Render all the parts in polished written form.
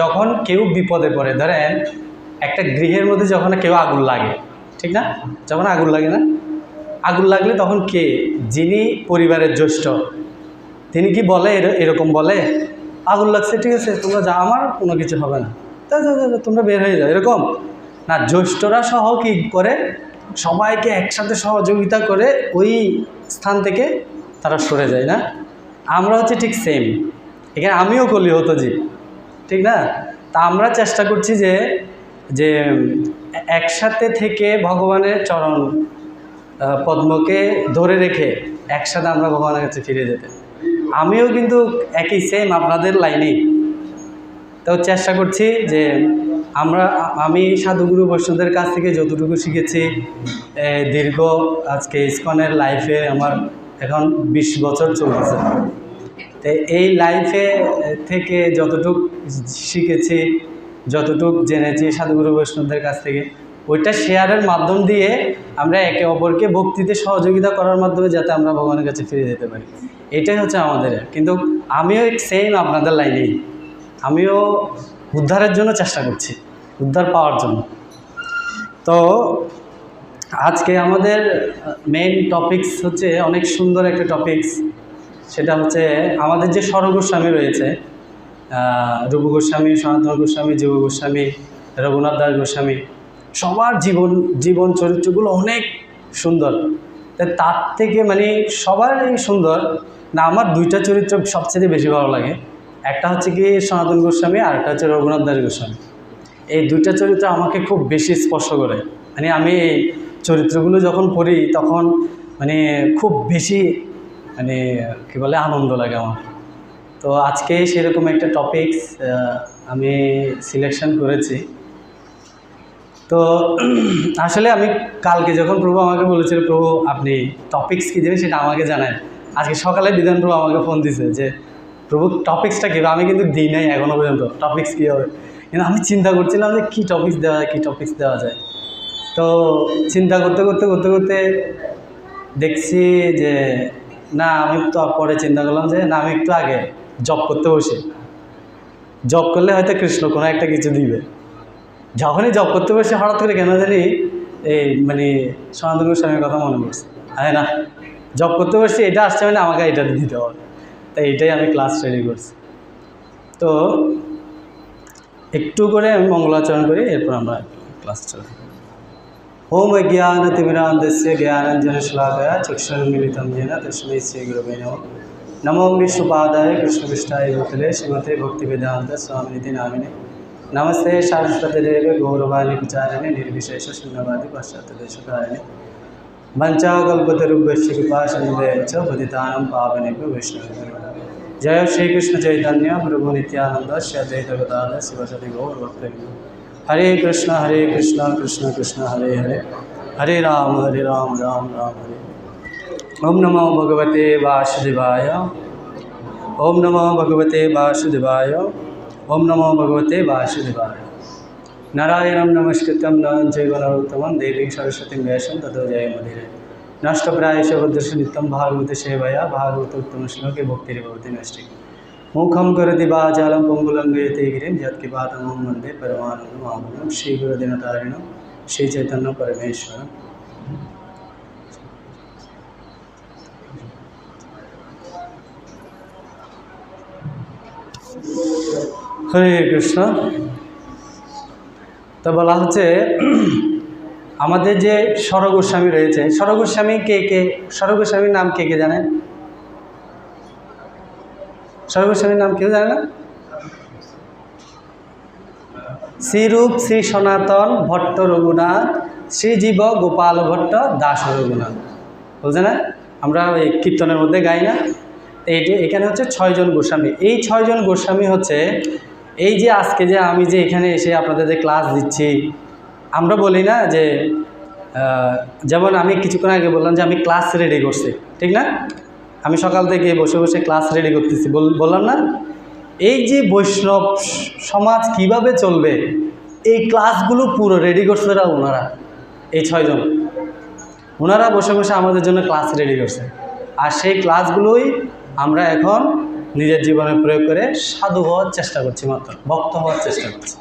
যখন কেউ বিপদে পড়ে, ধরেন একটা গৃহের মধ্যে যখন কেউ আগুন লাগে, ঠিক না? যখন আগুন লাগে না, আগুন লাগলে তখন কে, যিনি পরিবারের জ্যেষ্ঠ, তিনি কি বলে, এরকম বলে আগুন লাগছে, ঠিক আছে তোমরা যা, আমার কোনো কিছু হবে না, তোমরা বের হয়ে যাও, এরকম না। জ্যেষ্ঠরা সহ কি করে, সবাইকে একসাথে সহযোগিতা করে ওই স্থান থেকে তারা সরে যায় না। আমরা হচ্ছে ঠিক সেম, এখানে আমিও কলি হতো জি, ঠিক না? তা আমরা চেষ্টা করছি যে যে একসাথে থেকে ভগবানের চরণ পদ্মকে ধরে রেখে একসাথে আমরা ভগবানের কাছে ফিরে যেতে। আমিও কিন্তু একই সেম আপনাদের লাইনেই, তো চেষ্টা করছি যে আমি সাধুগুরু বৈষ্ণবদের কাছ থেকে যতটুকু শিখেছি, দীর্ঘ আজকে ইসকনের লাইফে আমার এখন 20 বছর চলতেছে, তো এই লাইফে থেকে যতটুকু শিখেছি, যতটুকু জেনেছি সাধুগুরু বৈষ্ণবদের কাছ থেকে, ওইটা শেয়ারের মাধ্যম দিয়ে আমরা একে অপরকে ভক্তিতে সহযোগিতা করার মাধ্যমে যাতে আমরা ভগবানের কাছে ফিরে যেতে পারি, এটাই হচ্ছে আমাদের। কিন্তু আমিও সেম আপনাদের লাইনেই, আমিও উদ্ধারের জন্য চেষ্টা করছি, উদ্ধার পাওয়ার জন্য। তো আজকে আমাদের মেইন টপিকস হচ্ছে অনেক সুন্দর একটা টপিকস, সেটা হচ্ছে আমাদের যে স্বরগোস্বামী রয়েছে, রূপ গোস্বামী, সনাতন গোস্বামী, জীব গোস্বামী, রঘুনাথ দাস গোস্বামী, সবার জীবন চরিত্রগুলো অনেক সুন্দর। তার থেকে মানে সবারই সুন্দর না, আমার দুইটা চরিত্র সবচেয়ে বেশি ভালো লাগে। একটা হচ্ছে কি সনাতন গোস্বামী, আর একটা হচ্ছে রঘুনাথ দাস গোস্বামী। এই দুইটা চরিত্র আমাকে খুব বেশি স্পর্শ করে, মানে আমি এই চরিত্রগুলো যখন পড়ি তখন মানে খুব বেশি মানে কী বলে আনন্দ লাগে আমার। তো আজকে সেরকম একটা টপিকস আমি সিলেকশন করেছি। তো আসলে আমি কালকে যখন প্রভু আমাকে বলেছিল, প্রভু আপনি টপিকস কী দেবেন সেটা আমাকে জানায়, আজকে সকালে বিধান প্রভু আমাকে ফোন দিয়েছে যে প্রভু টপিক্সটা কী, আমি কিন্তু দিই নাই এখনও পর্যন্ত টপিক্স কী হবে, কিন্তু আমি চিন্তা করছিলাম যে কী টপিক্স দেওয়া যায়, কী টপিক্স দেওয়া যায়। তো চিন্তা করতে করতে করতে করতে দেখছি যে না, আমি তো পরে চিন্তা করলাম যে না, আমি একটু আগে জব করতে বসে, জব করলে হয়তো কৃষ্ণ কোনো একটা কিছু দিবে। যখনই জব করতে বসে হঠাৎ করে কেন জানি এই মানে সনাতন গোস্বামীর কথা মনে পড়ছে, আরে না জব করতে বসছি, এটা আসছে মানে আমাকে এটা দিতে হবে, তাই এটাই আমি ক্লাস রেডি করছি। তো একটু করে আমি মঙ্গলাচরণ করি, এরপর আমরা ক্লাস চলি। ওম জ্ঞানতিমিরান্ধস্য জ্ঞানাঞ্জনশলাকয়া চক্ষুর্মিলিतं येन तस्मै श्रीगुरवे नमः। नमो विष्णुपादाय कृष्णपृष्ठाय भूतले श्रीमते भक्तिवेदान्त स्वामिनिधि नामिने। नमस्ते सारस्वती देवे गौरवाणी विचारिणे निर्विशेष शून्यवादी पाश्चात्यदेशकारिणे। वंचाकल्पतरुभ्यश्च कृपासिन्धुभ्यश्च च पतितानां पावनेभ्यो वैष्णवेभ्यो। जय श्री कृष्ण चैतन्य प्रभु नित्यानंद श्री अद्वैत गदाधर शिवसदि गौर भक्तवृंद। हरे कृष्ण कृष्ण कृष्ण हरे हरे, हरे राम राम राम हरे। ओम नमो भगवते वासुदेवाय, ओम नमो भगवते वासुदेवाय, ओम नमो भगवते वासुदेवाय। नारायणं नमस्कृत्यं नरं चैव नरोत्तमं देवीं सरस्वतीं व्यासं ततो जयमुदीरये। नष्टप्रायस्य भद्रस्य नित्यं भागवते सेवया भागवतोत्तमश्लोके भक्तिर्भवति नष्टि। मुखं करोति वाचालं पङ्गुलङ्घयते गिरिं यत्कृपातमहं वन्दे परमानन्दमाधवं। श्रीगुरुदीनतारिणं श्रीचैतन्य परमेश्वरम्। হরে কৃষ্ণ। তো বলা হচ্ছে আমাদের যে স্বরগোস্বামী রয়েছে, স্বরগোস্বামী কে, স্বরগোস্বামীর নাম কে জানেন? স্বরগোস্বামীর নাম কেউ জানে না? শ্রীরূপ শ্রী সনাতন ভট্ট রঘুনাথ, শ্রীজীব গোপাল ভট্ট দাস রঘুনাথ, বলছে না? আমরা এই কীর্তনের মধ্যে গাই না? এখানে হচ্ছে 6 জন গোস্বামী। এই 6 জন গোস্বামী হচ্ছে এই যে আজকে যে আমি যে এখানে এসে আপনাদের যে ক্লাস দিচ্ছি, আমরা বলি না যে যেমন আমি কিছুক্ষণ আগে বললাম যে আমি ক্লাস রেডি করছি, ঠিক না? আমি সকাল থেকে বসে বসে ক্লাস রেডি করতেছি, বললাম না? এই যে বৈষ্ণব সমাজ কিভাবে চলবে, এই ক্লাসগুলো পুরো রেডি করছে ওনারা, এই 6 জন। ওনারা বসে বসে আমাদের জন্য ক্লাস রেডি করছে, আর সেই ক্লাসগুলোই আমরা এখন নিজের জীবনে প্রয়োগ করে সাধু হওয়ার চেষ্টা করছি, মাত্র ভক্ত হওয়ার চেষ্টা করছি।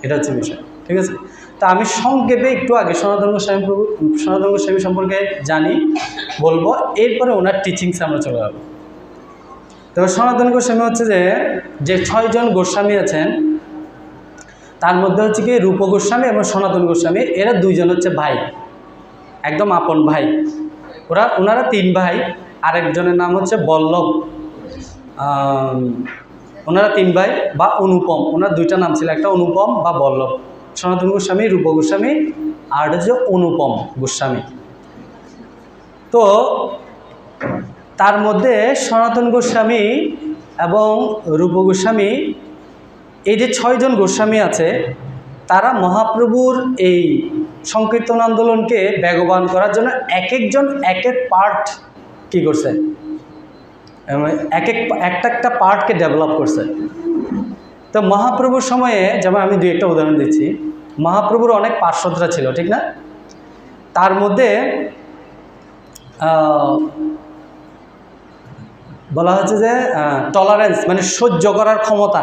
এটা হচ্ছে বিষয়, ঠিক আছে। তা আমি সংক্ষেপে একটু আগে সনাতন গোস্বামী সম্পর্কে বলবো, এরপরে ওনার টিচিংসে আমরা চলে যাবো। তবে সনাতন গোস্বামী হচ্ছে যে 6 জন গোস্বামী আছেন, তার মধ্যে হচ্ছে কি রূপ গোস্বামী এবং সনাতন গোস্বামী, এরা 2 জন হচ্ছে ভাই, একদম আপন ভাই। ওনারা 3 ভাই, আরেকজনের নাম হচ্ছে বল্লভ। ওনারা 3 ভাই বা অনুপম, ওনার 2টা নাম ছিল, একটা অনুপম বা বল্লভ। সনাতন গোস্বামী, রূপ গোস্বামী, আর হচ্ছে অনুপম গোস্বামী। তো তার মধ্যে সনাতন গোস্বামী এবং রূপ গোস্বামী, এই যে 6 জন গোস্বামী আছে, তারা মহাপ্রভুর এই সংকীর্তন আন্দোলনকে বেগবান করার জন্য এক একজন এক এক পার্ট কী করছে, একটা পার্টকে ডেভেলপ করছে। তো মহাপ্রভুর সময়ে, যেমন আমি 2-1টা উদাহরণ দিচ্ছি, মহাপ্রভুর অনেক পার্শ্বদরা ছিল, ঠিক না? তার মধ্যে বলা হচ্ছে যে টলারেন্স, মানে সহ্য করার ক্ষমতা,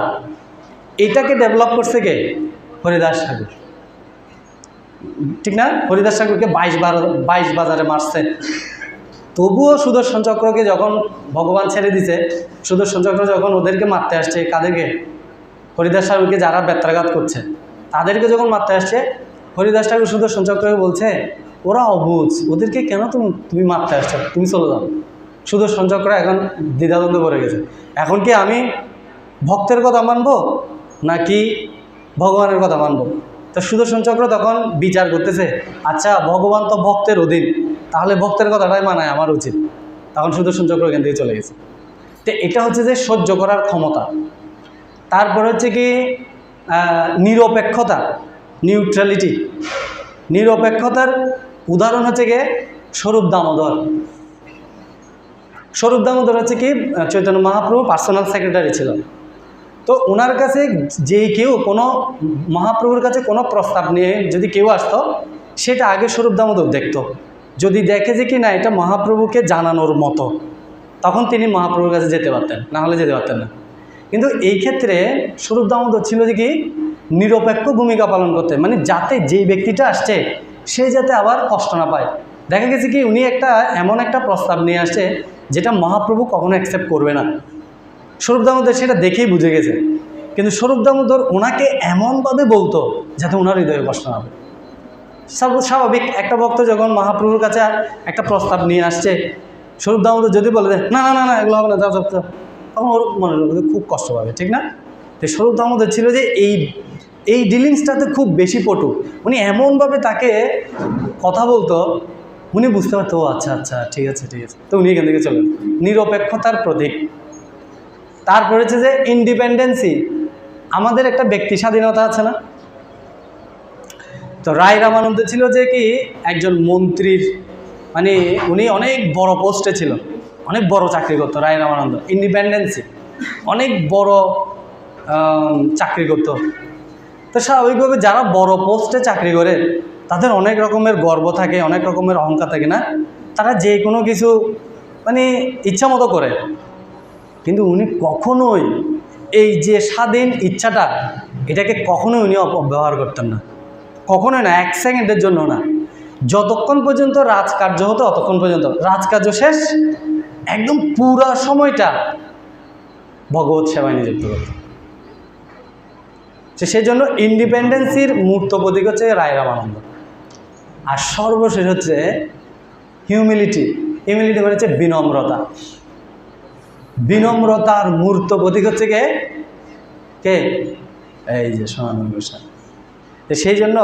এটাকে ডেভেলপ করছে কে? হরিদাস ঠাকুর, ঠিক না? হরিদাস ঠাকুরকে 22 বাজারে মারছে, তবুও সুদর্শন চক্রকে যখন ভগবান ছেড়ে দিছে, সুদর্শন চক্র যখন ওদেরকে মারতে আসছে, কাদেরকে? হরিদাস ঠাকুরকে যারা ব্যত্রাঘাত করছে তাদেরকে যখন মারতে আসছে, হরিদাস ঠাকুর সুদর্শন চক্রকে বলছে, ওরা অবুঝ, ওদেরকে কেন তুমি মারতে আসছো, তুমি চলে যাও। সুদর্শন চক্র এখন দ্বিধাদ্বন্দ্বে পড়ে গেছে, এখন কি আমি ভক্তের কথা মানবো নাকি ভগবানের কথা মানবো? তো সুদর্শন চক্র তখন বিচার করতেছে, আচ্ছা ভগবান তো ভক্তের অধীন, তাহলে ভক্তের কথাটাই মানায় আমার উচিত। তখন সুদর্শন চক্র এখান থেকে চলে গেছে। তো এটা হচ্ছে যে সহ্য করার ক্ষমতা। তারপর হচ্ছে কি নিরপেক্ষতা, নিউট্রালিটি। নিরপেক্ষতার উদাহরণ হচ্ছে গিয়ে স্বরূপ দামোদর। স্বরূপ দামোদর হচ্ছে কি চৈতন্য মহাপ্রভু পার্সোনাল সেক্রেটারি ছিল। তো ওনার কাছে কেউ কোনো মহাপ্রভুর কাছে কোনো প্রস্তাব নিয়ে যদি কেউ আসতো, সেটা আগে স্বরূপ দামোদর দেখত। যদি দেখে যে কি না এটা মহাপ্রভুকে জানানোর মতো, তখন তিনি মহাপ্রভুর কাছে যেতে পারতেন, না হলে যেতে পারতেন না। কিন্তু এই ক্ষেত্রে স্বরূপ দামোদর ছিল যে কি নিরপেক্ষ ভূমিকা পালন করতে, মানে যাতে যেই ব্যক্তিটা আসছে সে যাতে আবার কষ্ট না পায়। দেখা গেছে কি উনি এমন একটা প্রস্তাব নিয়ে আসছে যেটা মহাপ্রভু কখনো অ্যাকসেপ্ট করবে না। স্বরূপ দামোদর সেটা দেখেই বুঝে গেছে, কিন্তু স্বরূপ দামোদর ওনাকে এমনভাবে বলতো যাতে ওনার হৃদয়ে কষ্ট না হবে। স্বাভাবিক, একটা ভক্ত যখন মহাপ্রভুর কাছে একটা প্রস্তাব নিয়ে আসছে, স্বরূপ দামোদর যদি বলে না না না না এগুলো হবে না, তখন ওর মনের মধ্যে খুব কষ্ট পাবে, ঠিক না? তো স্বরূপ দামোদর ছিল যে এই ডিলিংসটাতে খুব বেশি পটু। উনি এমনভাবে তাকে কথা বলতো, উনি বুঝতে পারতো আচ্ছা আচ্ছা ঠিক আছে ঠিক আছে, তো উনি এখান থেকে চলেন। নিরপেক্ষতার প্রতীক। তারপর হচ্ছে যে ইন্ডিপেন্ডেন্সি, আমাদের একটা ব্যক্তি স্বাধীনতা আছে না? তো রায় রামানন্দ ছিল যে কি একজন মন্ত্রীর, মানে উনি অনেক বড় পোস্টে ছিল, অনেক বড় চাকরি করতো রায় রামানন্দ। ইন্ডিপেন্ডেন্সি, অনেক বড় চাকরি করতো। তো স্বাভাবিকভাবে যারা বড় পোস্টে চাকরি করে তাদের অনেক রকমের গর্ব থাকে, অনেক রকমের অহংকার থাকে না? তারা যে কোনো কিছু মানে ইচ্ছা মতো করে। কিন্তু উনি কখনোই এই যে স্বাধীন ইচ্ছাটা, এটাকে কখনোই উনি অপব্যবহার করতেন না, কখনোই না, 1 সেকেন্ডের জন্য না। যতক্ষণ পর্যন্ত রাজকার্য হতো ততক্ষণ পর্যন্ত, রাজকার্য শেষ একদম পুরা সময়টা ভগবত সেবায় নিযুক্ত করত। সেই জন্য ইন্ডিপেন্ডেন্সির মূর্ত প্রতীক হচ্ছে রায় রামানন্দ। আর সর্বশেষ হচ্ছে হিউমিলিটি। হিউমিলিটি মানে হচ্ছে বিনম্রতা। বিনম্রতার মূর্ত প্রতীক হচ্ছে কে? এই যে সনাতন গোস্বামী। সেই জন্য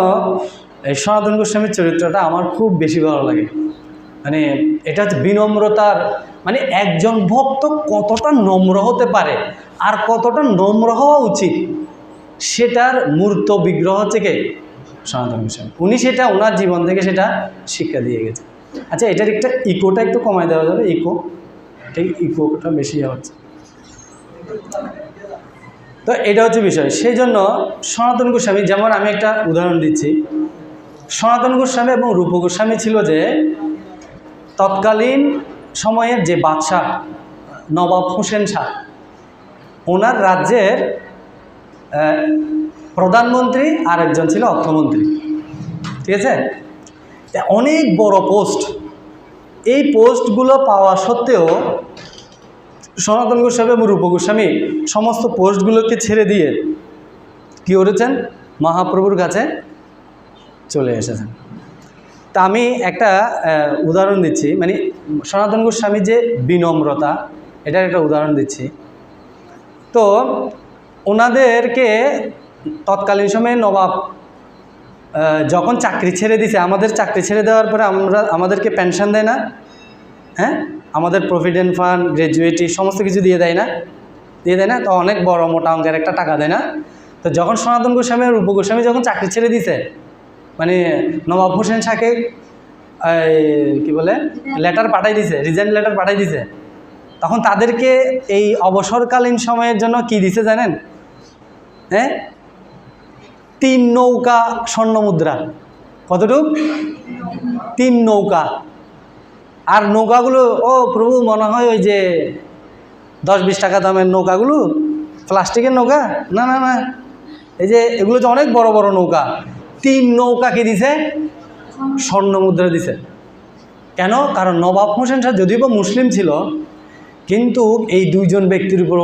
এই সনাতন গোস্বামীর চরিত্রটা আমার খুব বেশি ভালো লাগে। মানে এটা হচ্ছে বিনম্রতার, মানে একজন ভক্ত কতটা নম্র হতে পারে আর কতটা নম্র হওয়া উচিত, সেটার মূর্ত বিগ্রহ হচ্ছে কে? সনাতন গোস্বামী। উনি সেটা ওনার জীবন থেকে সেটা শিক্ষা দিয়ে গেছে। আচ্ছা, এটার একটা ইকোটা একটু কমায় দেওয়া যাবে? ইকোটা বেশি হচ্ছে। তো এটা হচ্ছে বিষয়। সেই জন্য সনাতন গোস্বামী, যেমন আমি একটা উদাহরণ দিচ্ছি, সনাতন গোস্বামী এবং রূপ গোস্বামী ছিল যে তৎকালীন সময়ের যে বাদশাহ নবাব হোসেন শাহ, ওনার রাজ্যের প্রধানমন্ত্রী আর একজন ছিল অর্থমন্ত্রী, ঠিক আছে? অনেক বড় পোস্ট। এই পোস্টগুলো পাওয়া সত্ত্বেও সনাতন গোস্বামী এবং রূপ গোস্বামী সমস্ত পোস্টগুলোকে ছেড়ে দিয়ে কী করেছেন? মহাপ্রভুর কাছে চলে এসেছেন। তা আমি একটা উদাহরণ দিচ্ছি, মানে সনাতন গোস্বামীর যে বিনম্রতা, এটার একটা উদাহরণ দিচ্ছি। তো ওনাদেরকে তৎকালীন সময়ে নবাব যখন চাকরি ছেড়ে দিছে, আমাদের চাকরি ছেড়ে দেওয়ার পরে আমাদেরকে পেনশন দেয় না? হ্যাঁ, আমাদের প্রভিডেন্ট ফান্ড, গ্র্যাজুয়েটি সমস্ত কিছু দিয়ে দেয় না? দিয়ে দেয় না? তো অনেক বড় মোটা অঙ্কের একটা টাকা দেয় না? তো যখন সনাতন গোস্বামী আর রূপ গোস্বামী যখন চাকরি ছেড়ে দিছে, মানে নবাব হোসেন শাহকে কি বলে লেটার পাঠাই দিছে, রিজাইন লেটার পাঠাই দিছে, তখন তাদেরকে এই অবসরকালীন সময়ের জন্য কি দিছে জানেন? হ্যাঁ, 3 নৌকা স্বর্ণ মুদ্রা। কতটুক? 3 নৌকা। আর নৌকাগুলো, ও প্রভু, মনে হয় ওই যে 10-20 টাকা দামের নৌকাগুলো, প্লাস্টিকের নৌকা? না না না, এই যে এগুলো তো অনেক বড় বড় নৌকা। 3 নৌকা কি দিছে? স্বর্ণ মুদ্রা দিছে। কেন? কারণ নবাব হোসেন শাহ যদিও বা মুসলিম ছিল, কিন্তু এই দুইজন ব্যক্তির উপর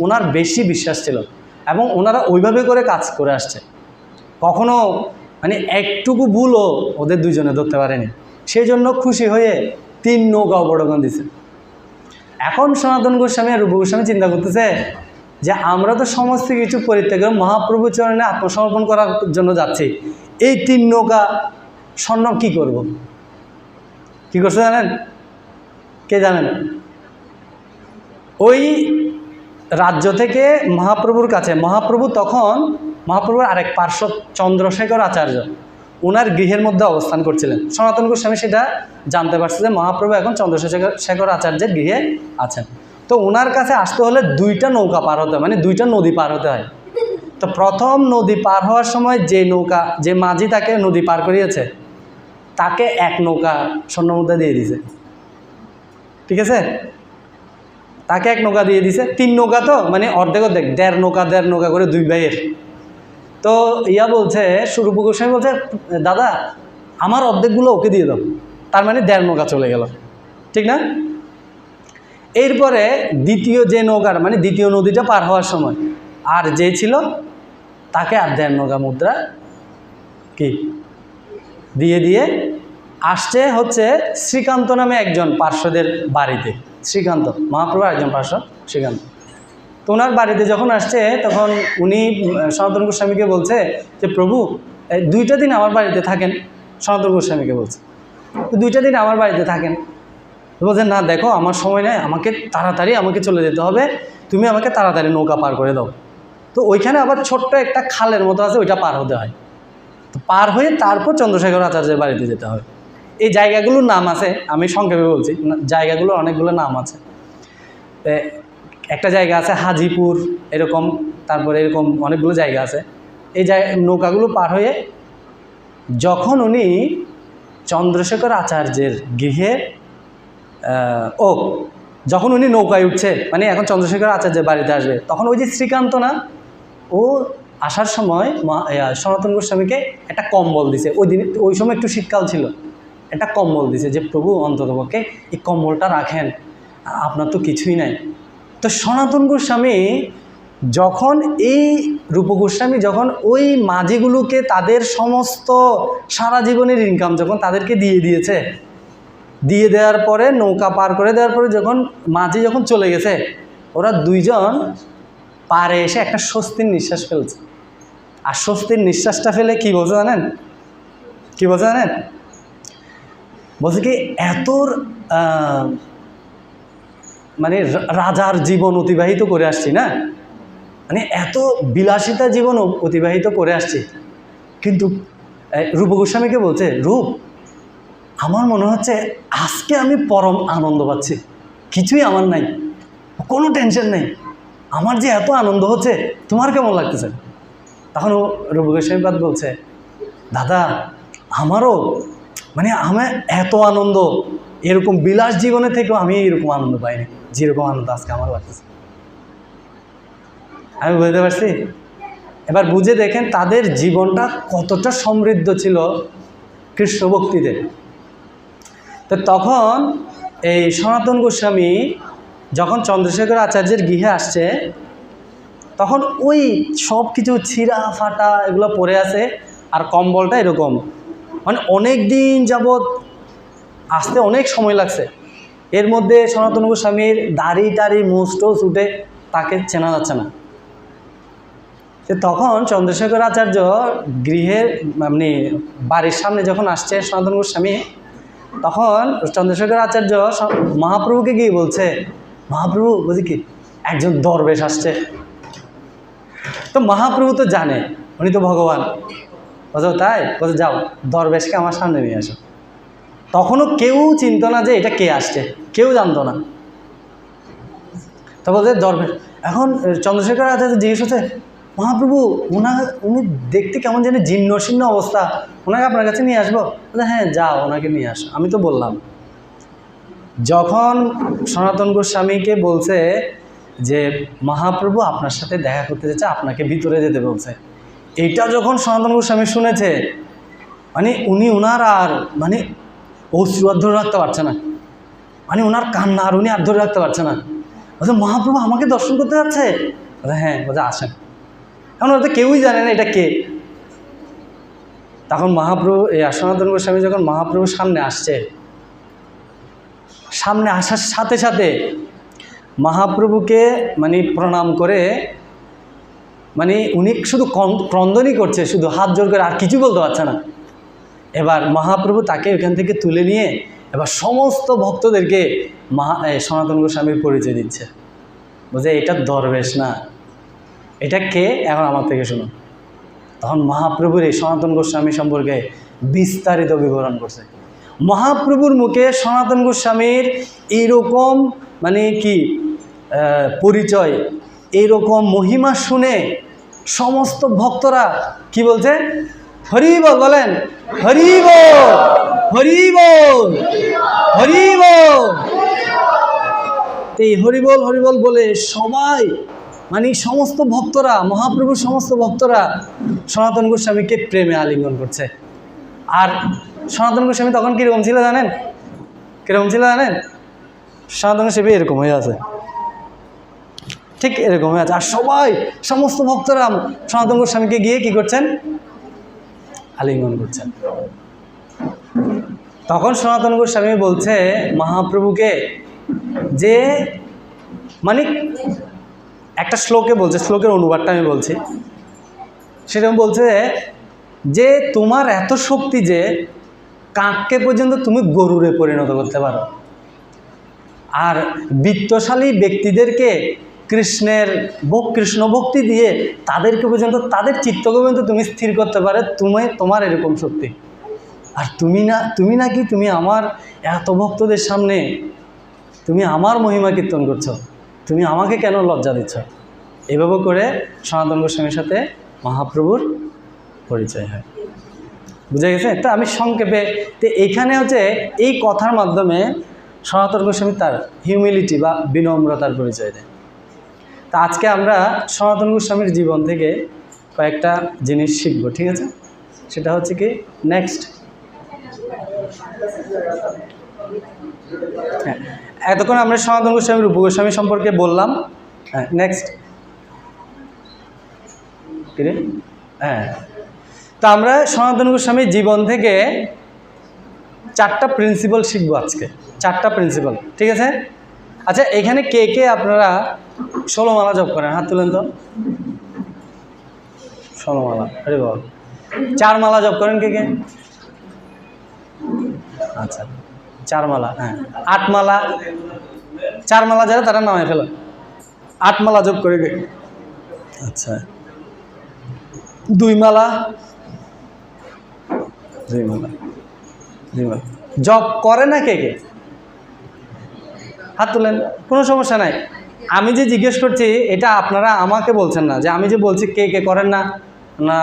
ওনার বেশি বিশ্বাস ছিল এবং ওনারা ওইভাবে করে কাজ করে আসছে। কখনো মানে একটুকু ভুলও ওদের দুইজনে ধরতে পারেনি। সেই জন্য খুশি হয়ে 3 নৌকা অবলম্বন দিছে। এখন সনাতন গোস্বামী আর রূপ গোস্বামী চিন্তা করতেছে যে আমরা তো সমস্ত কিছু পরিত্যাগ করে মহাপ্রভু চরণে আত্মসমর্পণ করার জন্য যাচ্ছি, এই 3 নৌকা স্বর্ণ কি করব? কি করছে জানেন? কে জানেন? ওই রাজ্য থেকে মহাপ্রভুর কাছে, মহাপ্রভুর আরেক পার্শ্বদ চন্দ্রশেখর আচার্য ওনার গৃহের মধ্যে অবস্থান করছিলেন। সনাতন গোস্বামী সেটা জানতে পারছে যে মহাপ্রভু এখন চন্দ্রশেখর আচার্যের গৃহে আছেন। তো ওনার কাছে আসতে হলে 2টা নৌকা পার হতে হয়, মানে 2টা নদী পার হতে হয়। তো প্রথম নদী পার হওয়ার সময় যে মাঝি তাকে নদী পার করিয়েছে, তাকে 1 নৌকা স্বর্ণমুদ্রা দিয়ে দিয়েছে, ঠিক আছে? তাকে 1 নৌকা দিয়ে দিছে। 3 নৌকা তো মানে অর্ধেক 1.5 নৌকা করে 2 ভাইয়ের। তো বলছে, রূপ গোস্বামী বলছে, দাদা আমার অর্ধেকগুলো ওকে দিয়ে দাও। তার মানে 1.5 নৌকা চলে গেল, ঠিক না? এরপরে দ্বিতীয় নদীটা পার হওয়ার সময় আর যে ছিল তাকে আর 1.5 নৌকা মুদ্রা কি দিয়ে আসছে হচ্ছে শ্রীকান্ত নামে একজন পার্শ্বদের বাড়িতে। শ্রীকান্ত, মহাপ্রভুর একজন পার্শ্বদ শ্রীকান্ত। তো ওনার বাড়িতে যখন আসছে তখন উনি সনাতন গোস্বামীকে বলছে যে প্রভু 2টা দিন আমার বাড়িতে থাকেন। সনাতন গোস্বামীকে বলছে 2টা দিন আমার বাড়িতে থাকেন। বলছেন না, দেখো আমার সময় নেই, আমাকে চলে যেতে হবে, তুমি আমাকে তাড়াতাড়ি নৌকা পার করে দাও। তো ওইখানে আবার ছোট্ট একটা খালের মতো আছে, ওইটা পার হতে হয়। তো পার হয়ে তারপর চন্দ্রশেখর আচার্যের বাড়িতে যেতে হবে। এই জায়গাগুলোর নাম আছে, আমি সংক্ষেপে বলছি, জায়গাগুলোর অনেকগুলো নাম আছে। একটা জায়গা আছে হাজিপুর, এরকম, তারপরে এরকম অনেকগুলো জায়গা আছে। এই নৌকাগুলো পার হয়ে যখন উনি চন্দ্রশেখর আচার্যের গৃহে যখন উনি নৌকায় উঠছে, মানে এখন চন্দ্রশেখর আচার্যের বাড়িতে আসবে, তখন ওই যে শ্রীকান্ত না, ও আসার সময় সনাতন গোস্বামীকে একটা কম্বল দিছে। ওই সময় একটু শীতকাল ছিল, একটা কম্বল দিছে যে প্রভু অন্ততপক্ষে এই কম্বলটা রাখেন, আপনার তো কিছুই নাই। তো সনাতন গোস্বামী যখন রূপ গোস্বামী যখন ওই মাঝিগুলোকে তাদের সমস্ত সারা জীবনের ইনকাম যখন তাদেরকে দিয়ে দেওয়ার পরে, নৌকা পার করে দেওয়ার পরে যখন মাঝি যখন চলে গেছে, ওরা 2জন পারে এসে একটা স্বস্তির নিঃশ্বাস ফেলছে। আর স্বস্তির নিঃশ্বাসটা ফেলে কি বলছে জানেন? বলছে কি, এত মানে রাজার জীবন অতিবাহিত করে আসছি না, মানে এত বিলাসিতা জীবন অতিবাহিত করে আসছি, কিন্তু রূপ গোস্বামীকে বলছে, রূপ, আমার মনে হচ্ছে আজকে আমি পরম আনন্দ পাচ্ছি, কিছুই আমার নাই, কোনো টেনশন নেই, আমার যে এত আনন্দ হচ্ছে, তোমার কেমন লাগতেছে? তখন রূপ গোস্বামী বলছে, দাদা আমারও আমার এত আনন্দ, এরকম বিলাস জীবনে থেকেও আমি এরকম আনন্দ পাইনি যেরকম আনন্দ আজকে আমার লাগতেছে। আমি বুঝতে পারছি? এবার বুঝে দেখেন তাদের জীবনটা কতটা সমৃদ্ধ ছিল কৃষ্ণ ভক্তিতে। তো তখন এই সনাতন গোস্বামী যখন চন্দ্রশেখর আচার্যের গৃহে আসছে, তখন ওই সব কিছু ছিঁড়া ফাটা এগুলো পড়ে আছে, আর কম্বলটা এরকম, মানে অনেক দিন যাবৎ আসতে অনেক সময় লাগছে। এর মধ্যে সনাতন গোস্বামীর দাড়ি টাড়ি মুষ্ট ছুটে তাকে চেনা যাচ্ছে না। তো তখন চন্দ্রশেখর আচার্য গৃহের মানে বাড়ির সামনে যখন আসছে সনাতন গোস্বামী, তখন চন্দ্রশেখর আচার্য মহাপ্রভুকে গিয়ে বলছে, মহাপ্রভু বলছি কি একজন দরবেশ আসছে। তো মহাপ্রভু তো জানে উনি তো ভগবান, বলছো তাই, বলছে যাও দরবেশকে আমার সামনে নিয়ে আসো। তখনও কেউ চিনত না যে এটা কে আসছে, কেউ জানতো না। তো বলছে দরবেশ। এখন চন্দ্রশেখর আচার্য জিজ্ঞেস হচ্ছে, মহাপ্রভু উনি দেখতে কেমন জানি জীর্ণ শীর্ণ অবস্থা, ওনাকে আপনার কাছে নিয়ে আসবো? বলছে হ্যাঁ যাও ওনাকে নিয়ে আসো। আমি তো বললাম। যখন সনাতন গোস্বামীকে বলছে যে মহাপ্রভু আপনার সাথে দেখা করতে চাচ্ছে, আপনাকে ভিতরে যেতে বলছে, এইটা যখন সনাতন গোস্বামী শুনেছে, মানে উনি ওনার আর মানে অশ্রু আর ধরে রাখতে পারছে না, মানে ওনার কান্না আর উনি আর ধরে রাখতে পারছে না। বলছে মহাপ্রভু আমাকে দর্শন করতে যাচ্ছে? বলছে হ্যাঁ। বলছে আসেন। এখন ওটা কেউই জানে না এটা কে। তখন মহাপ্রভু এই সনাতন গোস্বামী যখন মহাপ্রভুর সামনে আসছে, সামনে আসার সাথে সাথে মহাপ্রভুকে মানে প্রণাম করে, মানে উনি শুধু ক্রন্দনই করছে, শুধু হাত জোর করে, আর কিছু বলতে পারছে না। এবার মহাপ্রভু তাকে ওখান থেকে তুলে নিয়ে এবার সমস্ত ভক্তদেরকে সনাতন গোস্বামীর পরিচয় দিচ্ছে। বলছে এটা দরবেশ না, এটা কে, এখন আমার থেকে শুনুন। তখন মহাপ্রভুর এই সনাতন গোস্বামী সম্পর্কে বিস্তারিত বিবরণ করছে। মহাপ্রভুর মুখে সনাতন গোস্বামীর এইরকম মানে কি পরিচয়, এইরকম মহিমা শুনে সমস্ত ভক্তরা কি বলছে, হরি বল, বলেন হরি বল, হরি বল, হরি বল। এই হরি বল হরি বল বলে সবাই মানে সমস্ত ভক্তরা, মহাপ্রভুর সমস্ত ভক্তরা সনাতন গোস্বামীকে প্রেমে আলিঙ্গন করছে। আর সনাতন গোস্বামী তখন কীরকম ছিল জানেন? কীরকম ছিল জানেন? সনাতন গোস্বামী এরকম হয়ে আছে, ঠিক এরকম হয়ে আছে। আর সবাই সমস্ত ভক্তরা সনাতন গোস্বামীকে গিয়ে কি করছেন? আলিঙ্গন করছেন। তখন সনাতন গোস্বামী বলছে মহাপ্রভুকে যে মানে একটা শ্লোকে বলছে, শ্লোকের অনুবাদটা আমি বলছি, সেরকম বলছে যে তোমার এত শক্তি যে কাককে পর্যন্ত তুমি গরুরে পরিণত করতে পারো, আর বিত্তশালী ব্যক্তিদেরকে কৃষ্ণের কৃষ্ণ ভক্তি দিয়ে তাদেরকে পর্যন্ত তাদের চিত্তকে পর্যন্ত তুমি স্থির করতে পারে, তোমার এরকম শক্তি। আর তুমি নাকি তুমি আমার এত ভক্তদের সামনে তুমি আমার মহিমা কীর্তন করছো, তুমি আমাকে কেন লজ্জা দিচ্ছ? এভাবে করে সনাতন গোস্বামীর সাথে মহাপ্রভুর পরিচয় হয়। বুঝে গেছে? তো আমি সংক্ষেপে, তো এইখানে হচ্ছে এই কথার মাধ্যমে সনাতন গোস্বামী তার হিউমিলিটি বা বিনম্রতার পরিচয় দেয়। তা আজকে আমরা সনাতন গোস্বামীর জীবন থেকে কয়েকটা জিনিস শিখব, ঠিক আছে? সেটা হচ্ছে কি নেক্সট, হ্যাঁ এতক্ষণ আমরা সনাতন গোস্বামী রূপ গোস্বামী সম্পর্কে বললাম। হ্যাঁ নেক্সট কিরে, হ্যাঁ তো আমরা সনাতন গোস্বামীর জীবন থেকে 4টা প্রিন্সিপাল শিখবো আজকে, 4টা প্রিন্সিপাল, ঠিক আছে? আচ্ছা এখানে কে কে আপনারা 16 মালা জপ করেন? হাত তুলেন তো। 16 মালা, আরে বাবা। 4 মালা জপ করেন কে কে? আচ্ছা 4 মালা, হ্যাঁ 8 মালা, 4 মালা যারা তারা নামায় ফেলো। 8 মালা জপ করে কে? আচ্ছা 2 মালা, 2 মালা, 2 মালা জপ করে না কে কে? হাত তুলেন, কোনো সমস্যা নাই। আমি যে জিজ্ঞেস করছি এটা আপনারা আমাকে বলছেন না, যে আমি যে বলছি কে কে করেন না, না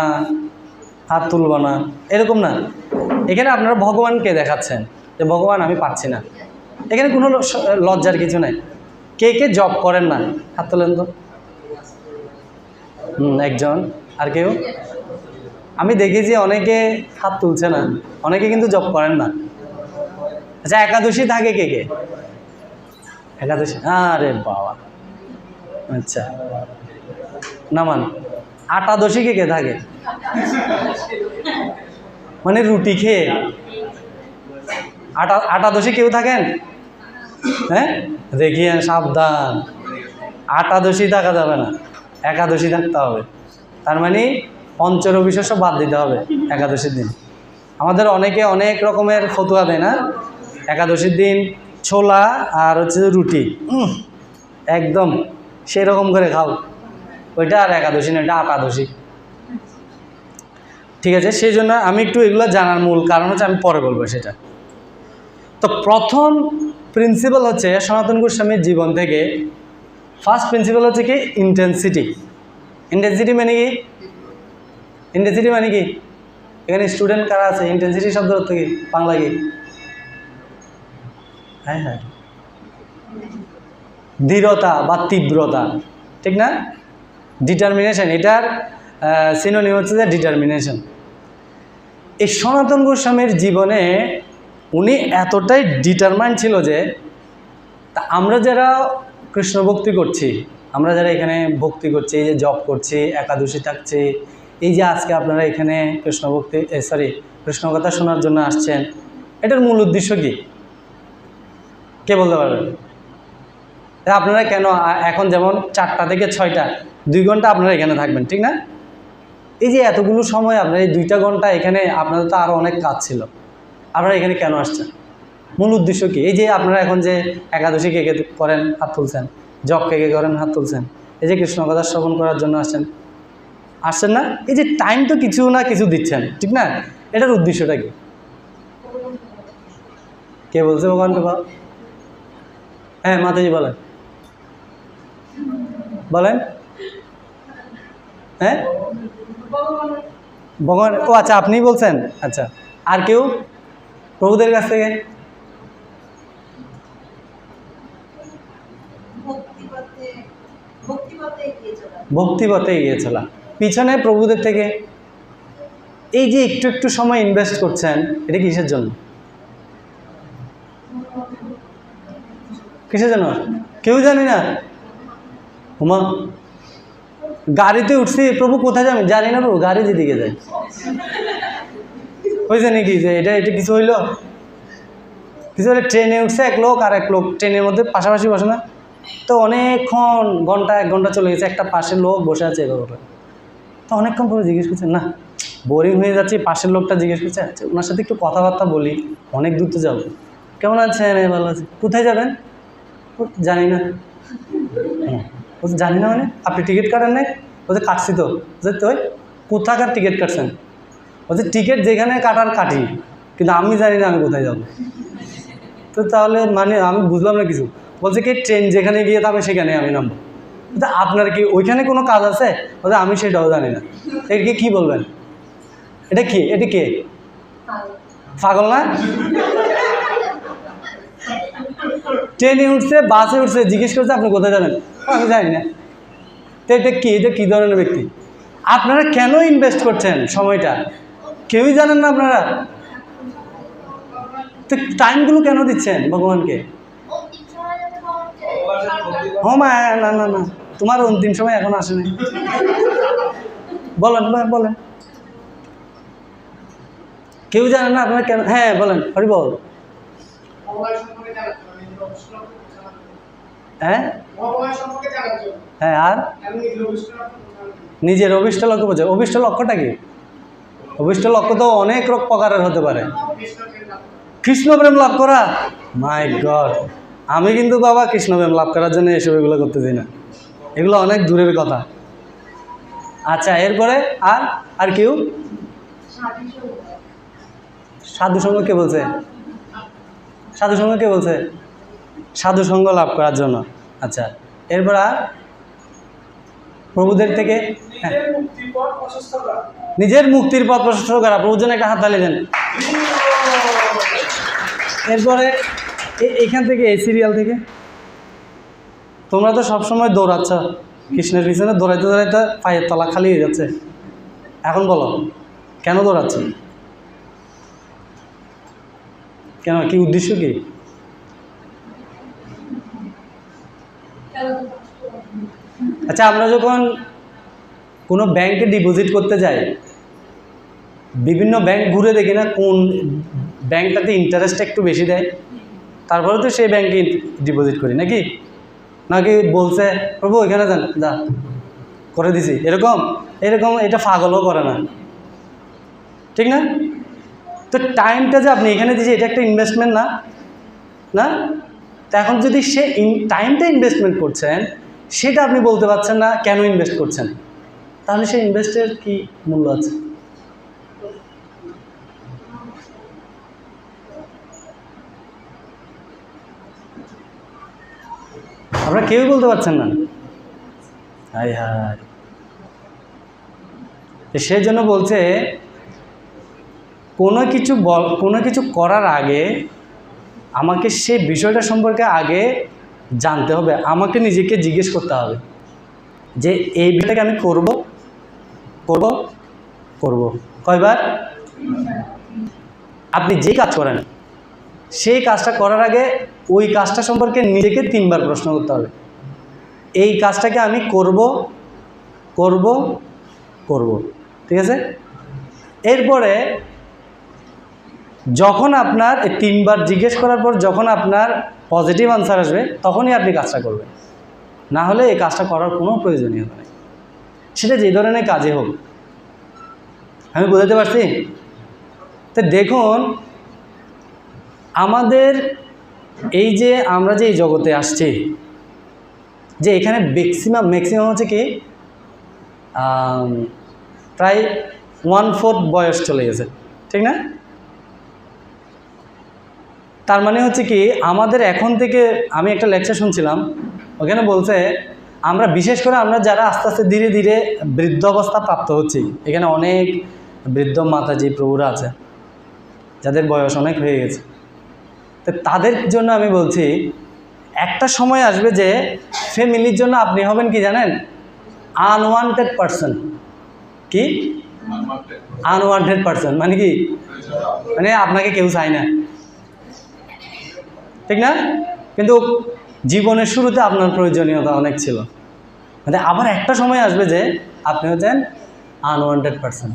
হাত তুলব না, এরকম না। এখানে আপনারা ভগবানকে দেখাচ্ছেন যে ভগবান আমি পাচ্ছি না, এখানে কোনো লজ্জার কিছু নাই। কে কে জপ করেন না হাত তোলেন তো। একজন। আর কেউ? আমি দেখেছি অনেকে হাত তুলছে না, অনেকে কিন্তু জব করেন না। আচ্ছা, একাদশী থাকে কে কে? একাদশী, আরে বাবা, আচ্ছা নামান। আটাদশী কে কে থাকে? মানে রুটি খেয়ে আটাদশী কেউ থাকেন? হ্যাঁ, দেখিয়েন, সাবধান, আটাদশী থাকা যাবে না, একাদশী থাকতে হবে। তার মানে পঞ্চরবি শস্য বাদ দিতে হবে একাদশীর দিন। আমাদের অনেকে অনেক রকমের ফতুয়া দেয় না, একাদশীর দিন ছোলা আর হচ্ছে রুটি, একদম সেরকম করে খাও, ওইটা আর একাদশী না, এটা আটাদশী। ঠিক আছে, সেই জন্য আমি একটু এগুলো জানার মূল কারণ হচ্ছে আমি পরে বলবো সেটা। তো প্রথম প্রিন্সিপাল হচ্ছে সনাতন গোস্বামীর জীবন থেকে, ফার্স্ট প্রিন্সিপাল হচ্ছে কি ইন্টেন্সিটি। ইন্টেন্সিটি মানে কি? ইন্টেন্সিটি মানে কি? এখানে স্টুডেন্ট কারা আছে? ইন্টেন্সিটি শব্দ অর্থ কি বাংলা কি? হ্যাঁ হ্যাঁ, দৃঢ়তা বা তীব্রতা, ঠিক না? ডিটারমিনেশন, এটার সিনোনিম হচ্ছে যে ডিটারমিনেশন। এই সনাতন গোস্বামীর জীবনে উনি এতটাই ডিটারমাইন্ড ছিল যে আমরা যারা কৃষ্ণ ভক্তি করছি, আমরা যারা এখানে ভক্তি করছি, এই যে জপ করছি, একাদশী থাকছি, এই যে আজকে আপনারা এখানে কৃষ্ণ ভক্তি কৃষ্ণ কথা শোনার জন্য আসছেন, এটার মূল উদ্দেশ্য কি? কে বলতে পারবেন? আপনারা কেন এখন যেমন 4টা থেকে 6টা 2 ঘন্টা আপনারা এখানে থাকবেন, ঠিক না? এই যে এতগুলো সময় আপনারা এই 2টা ঘন্টা এখানে, আপনাদের তো আরও অনেক কাজ ছিল, আপনারা এখানে কেন আসছেন? মূল উদ্দেশ্য কি? এই যে আপনারা এখন যে একাদশী কে কে করেন হাত তুলছেন, জপ কে কে করেন হাত তুলছেন, এই যে কৃষ্ণ কথা শ্রবণ করার জন্য আসছেন না? এই যে টাইম তো কিছু না কিছু দিচ্ছেন, ঠিক না? এটার উদ্দেশ্যটা কি? কে বলছে ভগবানকে পাও? হ্যাঁ মাতাজি বলেন, বলেন। হ্যাঁ, ভগবান, ও আচ্ছা আপনিই বলছেন। আচ্ছা, আর কেউ প্রভুদের কাছ থেকে? ভক্তিপথে এগিয়ে চলা, পিছনে প্রভুদের থেকে। এই যে একটু একটু সময় ইনভেস্ট করছেন, এটা কিসের জন্য? কিসের জন্য কেউ জানি না। হুমা, গাড়িতে উঠছি, প্রভু কোথায় যাবেন জানি না, প্রভু গাড়ি যেদিকে যায়। হয়েছে নাকি যে এটা কিছু হইলো? কিছু হলে ট্রেনে উঠছে এক লোক আর এক লোক, ট্রেনের মধ্যে পাশাপাশি বসে না তো, অনেকক্ষণ, ঘন্টা 1 ঘন্টা চলে গেছে, একটা পাশের লোক বসে আছে এভাবে। তো অনেকক্ষণ পরে জিজ্ঞেস করছেন, না বোরিং হয়ে যাচ্ছে, পাশের লোকটা জিজ্ঞেস করছে, আচ্ছা ওনার সাথে একটু কথাবার্তা বলি, অনেক দূর তো যাবো। কেমন আছেন? ভালো আছে। কোথায় যাবেন? জানি না। বলছে জানি না মানে? আপনি টিকিট কাটেন নাই? বলছে কাটছি তো। বলছে তো কোথাকার টিকিট কাটছেন? বলছে টিকিট যেখানে কাটার কাটি, কিন্তু আমি জানি না আমি কোথায় যাব। তো তাহলে মানে আমি বুঝলাম না কিছু। বলছে কি ট্রেন যেখানে গিয়ে থাকবে সেখানে আমি নামবো। বলছে আপনার কি ওইখানে কোনো কাজ আছে? বলছে আমি সেটাও জানি না। এটাকে কী বলবেন? এটা কি? এটা কে? পাগল না? ট্রেনে উঠছে, বাসে উঠছে, জিজ্ঞেস করছে আপনি কোথায় যাবেন? আমি জানি না। তো এটা কি? এটা কী ধরনের ব্যক্তি? আপনারা কেন ইনভেস্ট করছেন সময়টা? কেউই জানেন না আপনারা। তো টাইমগুলো কেন দিচ্ছেন ভগবানকে? ও মা, না না না, তোমার অন্তিম সময় এখন আসেনি। বলেন বলেন, কেউ জানেন না আপনারা কেন? হ্যাঁ বলেন, হরি বল। হ্যাঁ হ্যাঁ, আর নিজের অভিষ্ট লক্ষ্য বোঝে। অভিষ্ট লক্ষ্যটা কি? অভিষ্ট লক্ষ্য তো অনেক প্রকারের হতে পারে। কৃষ্ণ প্রেম লাভ করা, মাই গড, আমি কিন্তু বাবা কৃষ্ণ প্রেম লাভ করার জন্য এসব এগুলো করতেছি না, এগুলো অনেক দূরের কথা। আচ্ছা, এরপরে আর কেউ? সাধু সঙ্গ কে বলছে? সাধু সঙ্গ কে বলছে? সাধু সঙ্গ লাভ করার জন্য। আচ্ছা, এরপর আর প্রভুদের থেকে? হ্যাঁ, নিজের মুক্তির পথ প্রশস্ত করা। প্রভুর জন্য একটা হাত তালি দেন। এরপরে এইখান থেকে, এই সিরিয়াল থেকে তোমরা তো সবসময় দৌড়াচ্ছ, কৃষ্ণের পিছনে দৌড়াইতে দৌড়াইতে পায়ের তলা খালি হয়ে যাচ্ছে। এখন বলো কেন দৌড়াচ্ছ? কেন, কি উদ্দেশ্য কি? আচ্ছা, আমরা যখন কোনো ব্যাংকে ডিপোজিট করতে যাই, বিভিন্ন ব্যাংক ঘুরে দেখি না কোন ব্যাংকটাতে ইন্টারেস্ট একটু বেশি দেয়, তারপরে তো সেই ব্যাংকে ডিপোজিট করি নাকি? নাকি বলছে প্রভু ওইখানে যান, যা করে দিছি, এরকম এরকম এটা পাগলও করে না, ঠিক না? তো টাইমটা যে আপনি এখানে দিয়েছি এটা একটা ইনভেস্টমেন্ট না? না? তো এখন যদি সে টাইমটা ইনভেস্টমেন্ট করছেন, সেটা আপনি বলতে পারছেন না কেন ইনভেস্ট করছেন, তাহলে সেই ইনভেস্টের কি মূল্য আছে? আপনারা কেউই বলতে পারছেন না। হায় হায়, সেই জন্য বলছে কোনো কিছু করার আগে আমাকে সেই বিষয়টা সম্পর্কে আগে জানতে হবে, আমাকে নিজেকে জিজ্ঞেস করতে হবে যে এই বিষয়টাকে আমি করব করব করব কয়বার? আপনি যে কাজ করেন সেই কাজটা করার আগে ওই কাজটা সম্পর্কে নিজেকে 3 বার প্রশ্ন করতে হবে, এই কাজটাকে আমি করব করব করব, ঠিক আছে? এরপরে যখন আপনার এই 3 বার জিজ্ঞেস করার পর যখন আপনার পজিটিভ আনসার আসবে তখনই আপনি কাজটা করবেন, না হলে এই কাজটা করার কোনো প্রয়োজনীয়তা নেই, সেটা যে ধরনের কাজে হোক। আমি বুঝাতে পারছি? তো দেখুন, আমাদের এই যে আমরা যে এই জগতে আসছি, যে এখানে ম্যাক্সিমাম হচ্ছে কি প্রায় 1/4 বয়স চলে গেছে, ঠিক না? তার মানে হচ্ছে কি আমাদের এখন থেকে, আমি একটা লেকচার শুনছিলাম, ওখানে বলছে আমরা বিশেষ করে আমরা যারা আস্তে আস্তে ধীরে ধীরে বৃদ্ধ অবস্থা প্রাপ্ত হচ্ছি, এখানে অনেক বৃদ্ধ মাতাজি প্রভুরা আছে যাদের বয়স অনেক হয়ে গেছে, তো তাদের জন্য আমি বলছি একটা সময় আসবে যে ফ্যামিলির জন্য আপনি হবেন কি জানেন? Unwanted person. কি আনওয়ান্টেড পারসন মানে কি? মানে আপনাকে কেউ চায় না, ঠিক না? কিন্তু জীবনের শুরুতে আপনার প্রয়োজনীয়তা অনেক ছিল, মানে আবার একটা সময় আসবে যে আপনি হচ্ছেন আনওয়ান্টেড পারসন।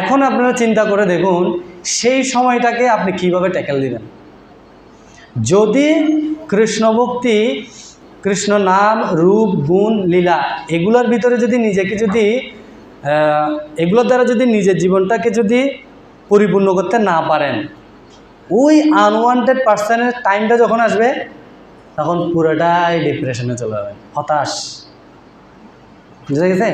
এখন আপনারা চিন্তা করে দেখুন সেই সময়টাকে আপনি কিভাবে ট্যাকেল দিবেন। যদি কৃষ্ণ ভক্তি, কৃষ্ণ নাম, রূপ, গুণ, লীলা এগুলোর ভিতরে যদি নিজেকে এগুলোর দ্বারা যদি নিজের জীবনটাকে যদি পরিপূর্ণ করতে না পারেন, ওই আনওয়ান্টেড পার্সনের টাইমটা যখন আসবে তখন পুরোটাই ডিপ্রেশনে চলে যাবে, হতাশ। বুঝা গেছে?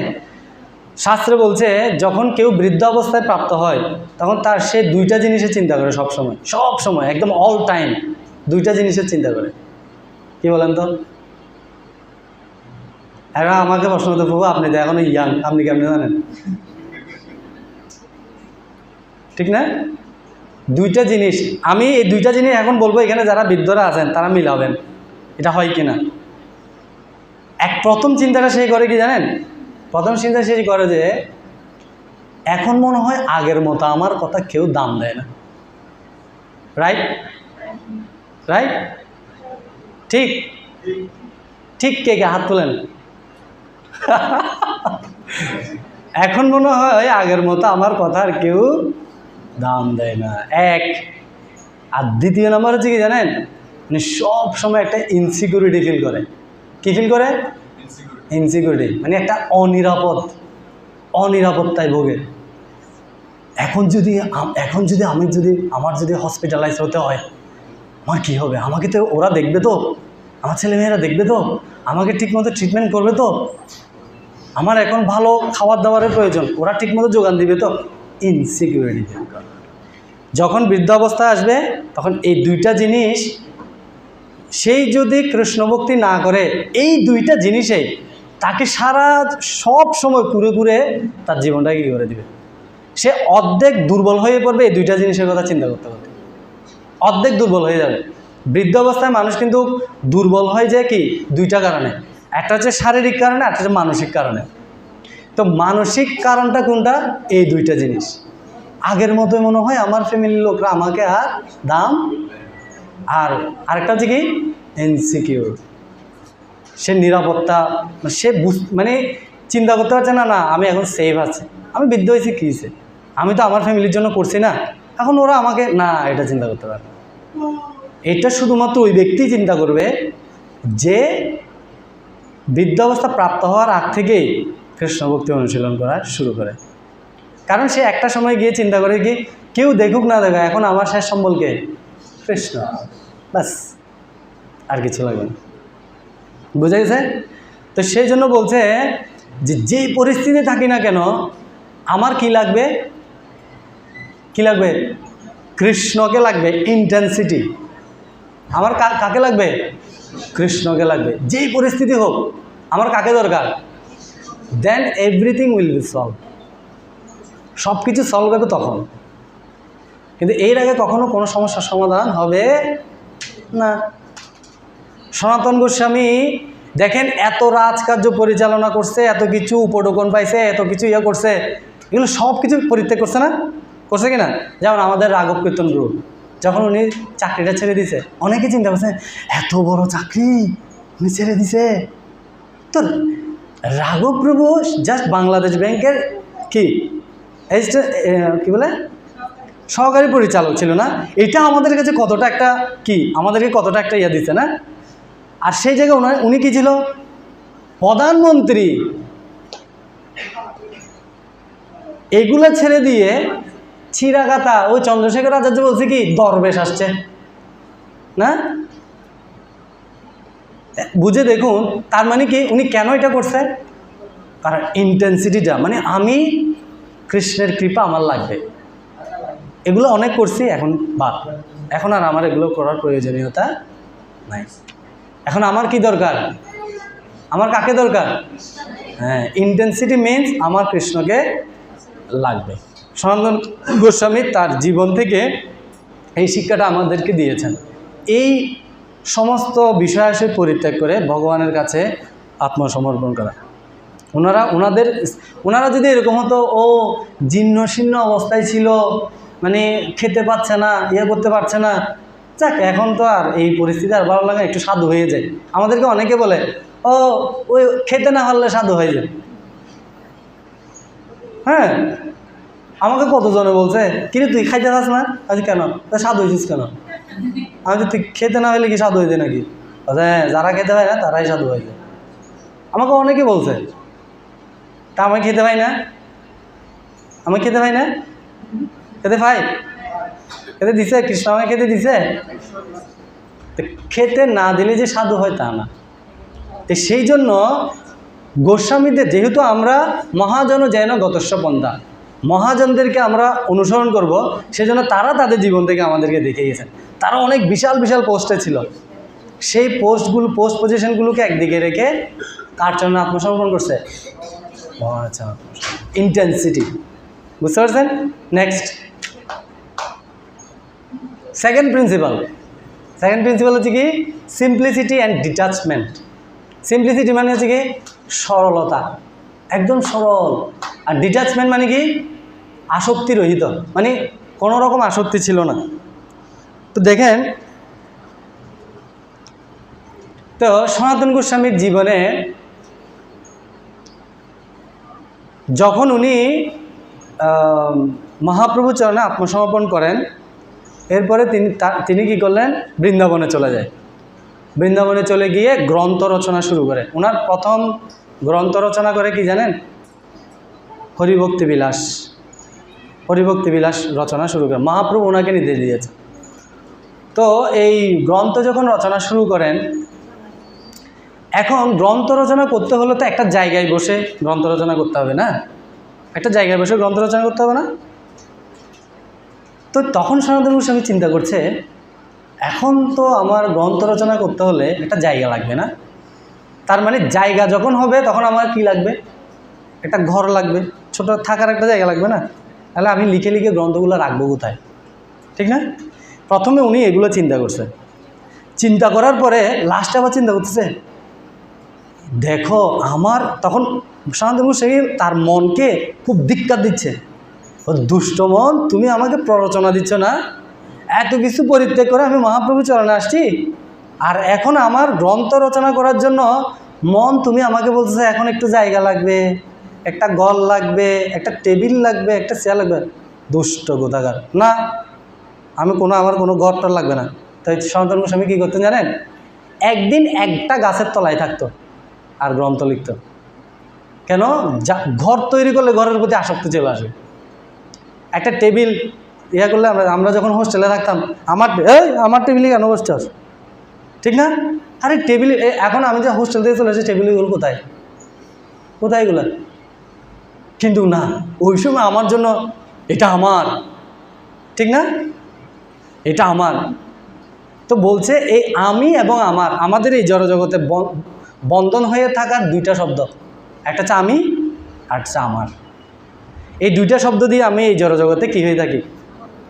শাস্ত্রে বলছে যখন কেউ বৃদ্ধ অবস্থায় প্রাপ্ত হয় তখন সে 2টা জিনিসের চিন্তা করে, সব সময় একদম অল টাইম 2টা জিনিসের চিন্তা করে। কি বলেন তো? এরা আমাকে প্রশ্ন করতে পারবো, আপনি তো এখনো ইয়াং, আপনি কেমনি জানেন? ঠিক না? 2টা জিনিস, আমি এই 2টা জিনিস এখন বলবো, এখানে যারা বৃদ্ধরা আছেন তারা মিলাবেন এটা হয় কিনা। প্রথম চিন্তাটা সেই করে কি জানেন? প্রথম চিন্তা সেই করে যে এখন মনে হয় আগের মতো আমার কথা কেউ দাম দেয় না। রাইট? রাইট? ঠিক ঠিক কে কে হাত তোলেন? এখন মনে হয় আগের মতো আমার কথা আর কেউ দাম দেয় না, এক। আর দ্বিতীয় নম্বর হচ্ছে কি জানেন? মানে সব সময় একটা ইনসিকিউরিটি ফিল করে। কি ফিল করে? ইনসিকিউরিটি, মানে একটা অনিরাপত্তায় ভোগে। এখন যদি আমার যদি হসপিটালাইজ হতে হয়, আমার কী হবে? আমাকে তো ওরা দেখবে তো, আমার ছেলেমেয়েরা দেখবে তো, আমাকে ঠিকমতো ট্রিটমেন্ট করবে তো, আমার এখন ভালো খাবার দাবারের প্রয়োজন, ওরা ঠিকমতো যোগান দিবে তো। ইনসিকিউরিটি ফিল করে। যখন বৃদ্ধাবস্থায় আসবে তখন এই 2টা জিনিস সেই যদি কৃষ্ণভক্তি না করে, এই 2টা জিনিসেই তাকে সব সময় ঘুরে তার জীবনটাকে কী করে দিবে। সে অর্ধেক দুর্বল হয়ে পড়বে এই 2টা জিনিসের কথা চিন্তা করতে করতে, অর্ধেক দুর্বল হয়ে যাবে। বৃদ্ধ অবস্থায় মানুষ কিন্তু দুর্বল হয়ে যায় কি 2টা কারণে। একটা হচ্ছে শারীরিক কারণে, একটা হচ্ছে মানসিক কারণে। তো মানসিক কারণটা কোনটা? এই দুইটা জিনিস। আগের মতো মনে হয় আমার ফ্যামিলির লোকরা আমাকে আর দাম, আর আরেকটা হচ্ছে কি ইনসিকিউর, সে নিরাপত্তা, সে মানে চিন্তা করতে পারছে না, না আমি এখন সেফ আছি, আমি বৃদ্ধ হয়েছি কী হয়েছে, আমি তো আমার ফ্যামিলির জন্য করছি না, এখন ওরা আমাকে না, এটা চিন্তা করতে পারে। এটা শুধুমাত্র ওই ব্যক্তি চিন্তা করবে যে বৃদ্ধাবস্থা প্রাপ্ত হওয়ার আগ থেকেই কৃষ্ণ ভক্তি অনুশীলন করা শুরু করে। কারণ সে একটা সময় গিয়ে চিন্তা করে কি কেউ দেখুক না দেখুক, এখন আমার শেষ সম্বলকে কৃষ্ণ, ব্যাস আর কিছু লাগবে না। বুঝা গেছে? তো সেই জন্য বলছে যে যেই পরিস্থিতি থাকি না কেন আমার কি লাগবে, কি লাগবে? কৃষ্ণকে লাগবে। ইন্টেন্সিটি আমার কাকে লাগবে? কৃষ্ণকে লাগবে। যেই পরিস্থিতি হোক আমার কাকে দরকার? Then everything will be solve. সব কিছু সলভ হবে তখন, কিন্তু এর আগে কখনো কোনো সমস্যার সমাধান হবে না। সনাতন গোস্বামী দেখেন এত রাজকার্য পরিচালনা করছে, এত কিছু উপঢৌকন পাইছে, এত কিছু ইয়ে করছে, এগুলো সব কিছু পরিত্যাগ করছে না? করছে কি না? যেমন আমাদের রাঘব কীর্তন গুরু যখন উনি চাকরিটা ছেড়ে দিছে, অনেকে চিন্তা করছে এত বড় চাকরি উনি ছেড়ে দিছে। তো রাঘব প্রভু জাস্ট বাংলাদেশ ব্যাংকের কি কি বলে সহকারী পরিচালক ছিল না? এটা আমাদের কাছে কতটা একটা কি, আমাদেরকে কতটা একটা ইয়ে দিচ্ছে না? আর সেই জায়গায় উনি কি ছিল? প্রধানমন্ত্রী। এগুলো ছেড়ে দিয়ে ছিঁড়াকাতা ওই চন্দ্রশেখর আচার্য বলছে কি দরবেশ আসছে না? বুঝে দেখুন, তার মানে কি উনি কেন এটা করছে? কারণ ইন্টেন্সিটিটা, মানে আমি কৃষ্ণের কৃপা আমার লাগবে। এগুলো অনেক করছি, এখন বাদ, এখন আর আমার এগুলো করার প্রয়োজনীয়তা নাই। এখন আমার কি দরকার? আমার কাকে দরকার? হ্যাঁ, ইন্টেন্সিটি মিনস আমার কৃষ্ণকে লাগবে। সনাতন গোস্বামী তার জীবন থেকে এই শিক্ষাটা আমাদেরকে দিয়েছেন। এই সমস্ত বিষয়াশয় পরিত্যাগ করে ভগবানের কাছে আত্মসমর্পণ করা। ওনারা যদি এরকম হতো, ও জীর্ণ শীর্ণ অবস্থায় ছিল, মানে খেতে পাচ্ছে না, ইয়ে করতে পারছে না, যাক এখন তো আর এই পরিস্থিতি আর ভালো লাগে, একটু সাধু হয়ে যায়। আমাদেরকে অনেকে বলে ও ওই খেতে না পারলে সাধু হয়ে যায়। হ্যাঁ, আমাকে কতজনে বলছে কিন্তু তুই খাইতে চাস না, আজ কেন তা সাধু হয়েছিস কেন? আমি তো তুই খেতে না হলে কি সাধু হয়ে যায় নাকি? হ্যাঁ, যারা খেতে পায় না তারাই সাধু হয়ে যায়। আমাকে অনেকে বলছে, তা আমি খেতে পাই না, আমি খেতে পাই না, খেতে পাই, খেতে দিছে কৃষ্ণ আমাকে খেতে দিছে। খেতে না দিলে যে সাধু হয় তা না। তো সেই জন্য গোস্বামীদের, যেহেতু আমরা মহাজন যেন গতস্ব পন্থা, মহাজনদেরকে আমরা অনুসরণ করব, সেজন্য তারা তাদের জীবন থেকে আমাদেরকে দেখে গেছেন। তারা অনেক বিশাল বিশাল পোস্টে ছিল, সেই পোস্ট পজিশনগুলোকে একদিকে রেখে কার জন্য আত্মসমর্পণ করছে? আচ্ছা, ইন্টেন্সিটি। বুঝতে পারছেন? নেক্সট সেকেন্ড প্রিন্সিপাল হচ্ছে কি সিম্পলিসিটি অ্যান্ড ডিটাচমেন্ট। সিম্পলিসিটি মানে হচ্ছে কি সরলতা, একদম সরল। আর ডিটাচমেন্ট মানে কি আসক্তি রহিত, মানে কোনো রকম আসক্তি ছিল না। তো দেখেন, তো সনাতন গোস্বামীর জীবনে যখন উনি মহাপ্রভু চরণে আত্মসমর্পণ করেন, এরপরে তিনি কি করলেন? বৃন্দাবনে চলে যায়। বৃন্দাবনে চলে গিয়ে গ্রন্থ রচনা শুরু করে। ওনার প্রথম গ্রন্থ রচনা করে কি জানেন? হরিভক্তি বিলাস রচনা শুরু করে। মহাপ্রভু ওনাকে নির্দেশ দিয়েছে। তো এই গ্রন্থ যখন রচনা শুরু করেন, এখন গ্রন্থ রচনা করতে হলে তো একটা জায়গায় বসে গ্রন্থ রচনা করতে হবে না? একটা জায়গায় বসে গ্রন্থ রচনা করতে হবে না? তো তখন সনাতন গোস্বামী চিন্তা করছে, এখন তো আমার গ্রন্থ রচনা করতে হলে একটা জায়গা লাগবে না? তার মানে জায়গা যখন হবে তখন আমার কি লাগবে? একটা ঘর লাগবে, ছোট থাকার একটা জায়গা লাগবে না? তাহলে আমি লিখে লিখে গ্রন্থগুলো রাখবো কোথায়? ঠিক না? প্রথমে উনি এগুলো চিন্তা করছে। চিন্তা করার পরে লাস্টে আবার চিন্তা করতেছে, দেখো আমার তখন সনাতন গোস্বামী তার মনকে খুব ধিক্কার দিচ্ছে, ও দুষ্ট মন, তুমি আমাকে প্ররোচনা দিচ্ছ না, এত কিছু পরিত্যাগ করে আমি মহাপ্রভু চরণে আসছি, আর এখন আমার গ্রন্থ রচনা করার জন্য মন তুমি আমাকে বলতেছো এখন একটু জায়গা লাগবে, একটা গল লাগবে, একটা টেবিল লাগবে, একটা চেয়ার লাগবে। দুষ্ট গোদাগার, না আমি আমার কোনো ঘরটার লাগবে না। তাই সনাতন গোস্বামী কী করতেন জানেন? একদিন একটা গাছের তলায় থাকতো আর গ্রন্থ লিখত। কেন? ঘর তৈরি করলে ঘরের প্রতি আসক্তি চলে আসে। একটা টেবিল ইয়া করলে আমরা যখন হোস্টেলে থাকতাম, আমার টেবিলে কেন বসছস, ঠিক না? আরে টেবিল, এখন আমি যে হোস্টেল থেকে চলে আসি, টেবিলগুলো কোথায় কোথায় এগুলো? কিন্তু না, ওই সময় আমার জন্য এটা আমার, ঠিক না? এটা আমার। তো বলছে এই আমি এবং আমাদের এই জড়জগতে বন্ধন হয়ে থাকার দুইটা শব্দ, একটা হচ্ছে আমি আর হচ্ছে আমার। এই দুইটা শব্দ দিয়ে আমি এই জড়জগতে কী হয়ে থাকি?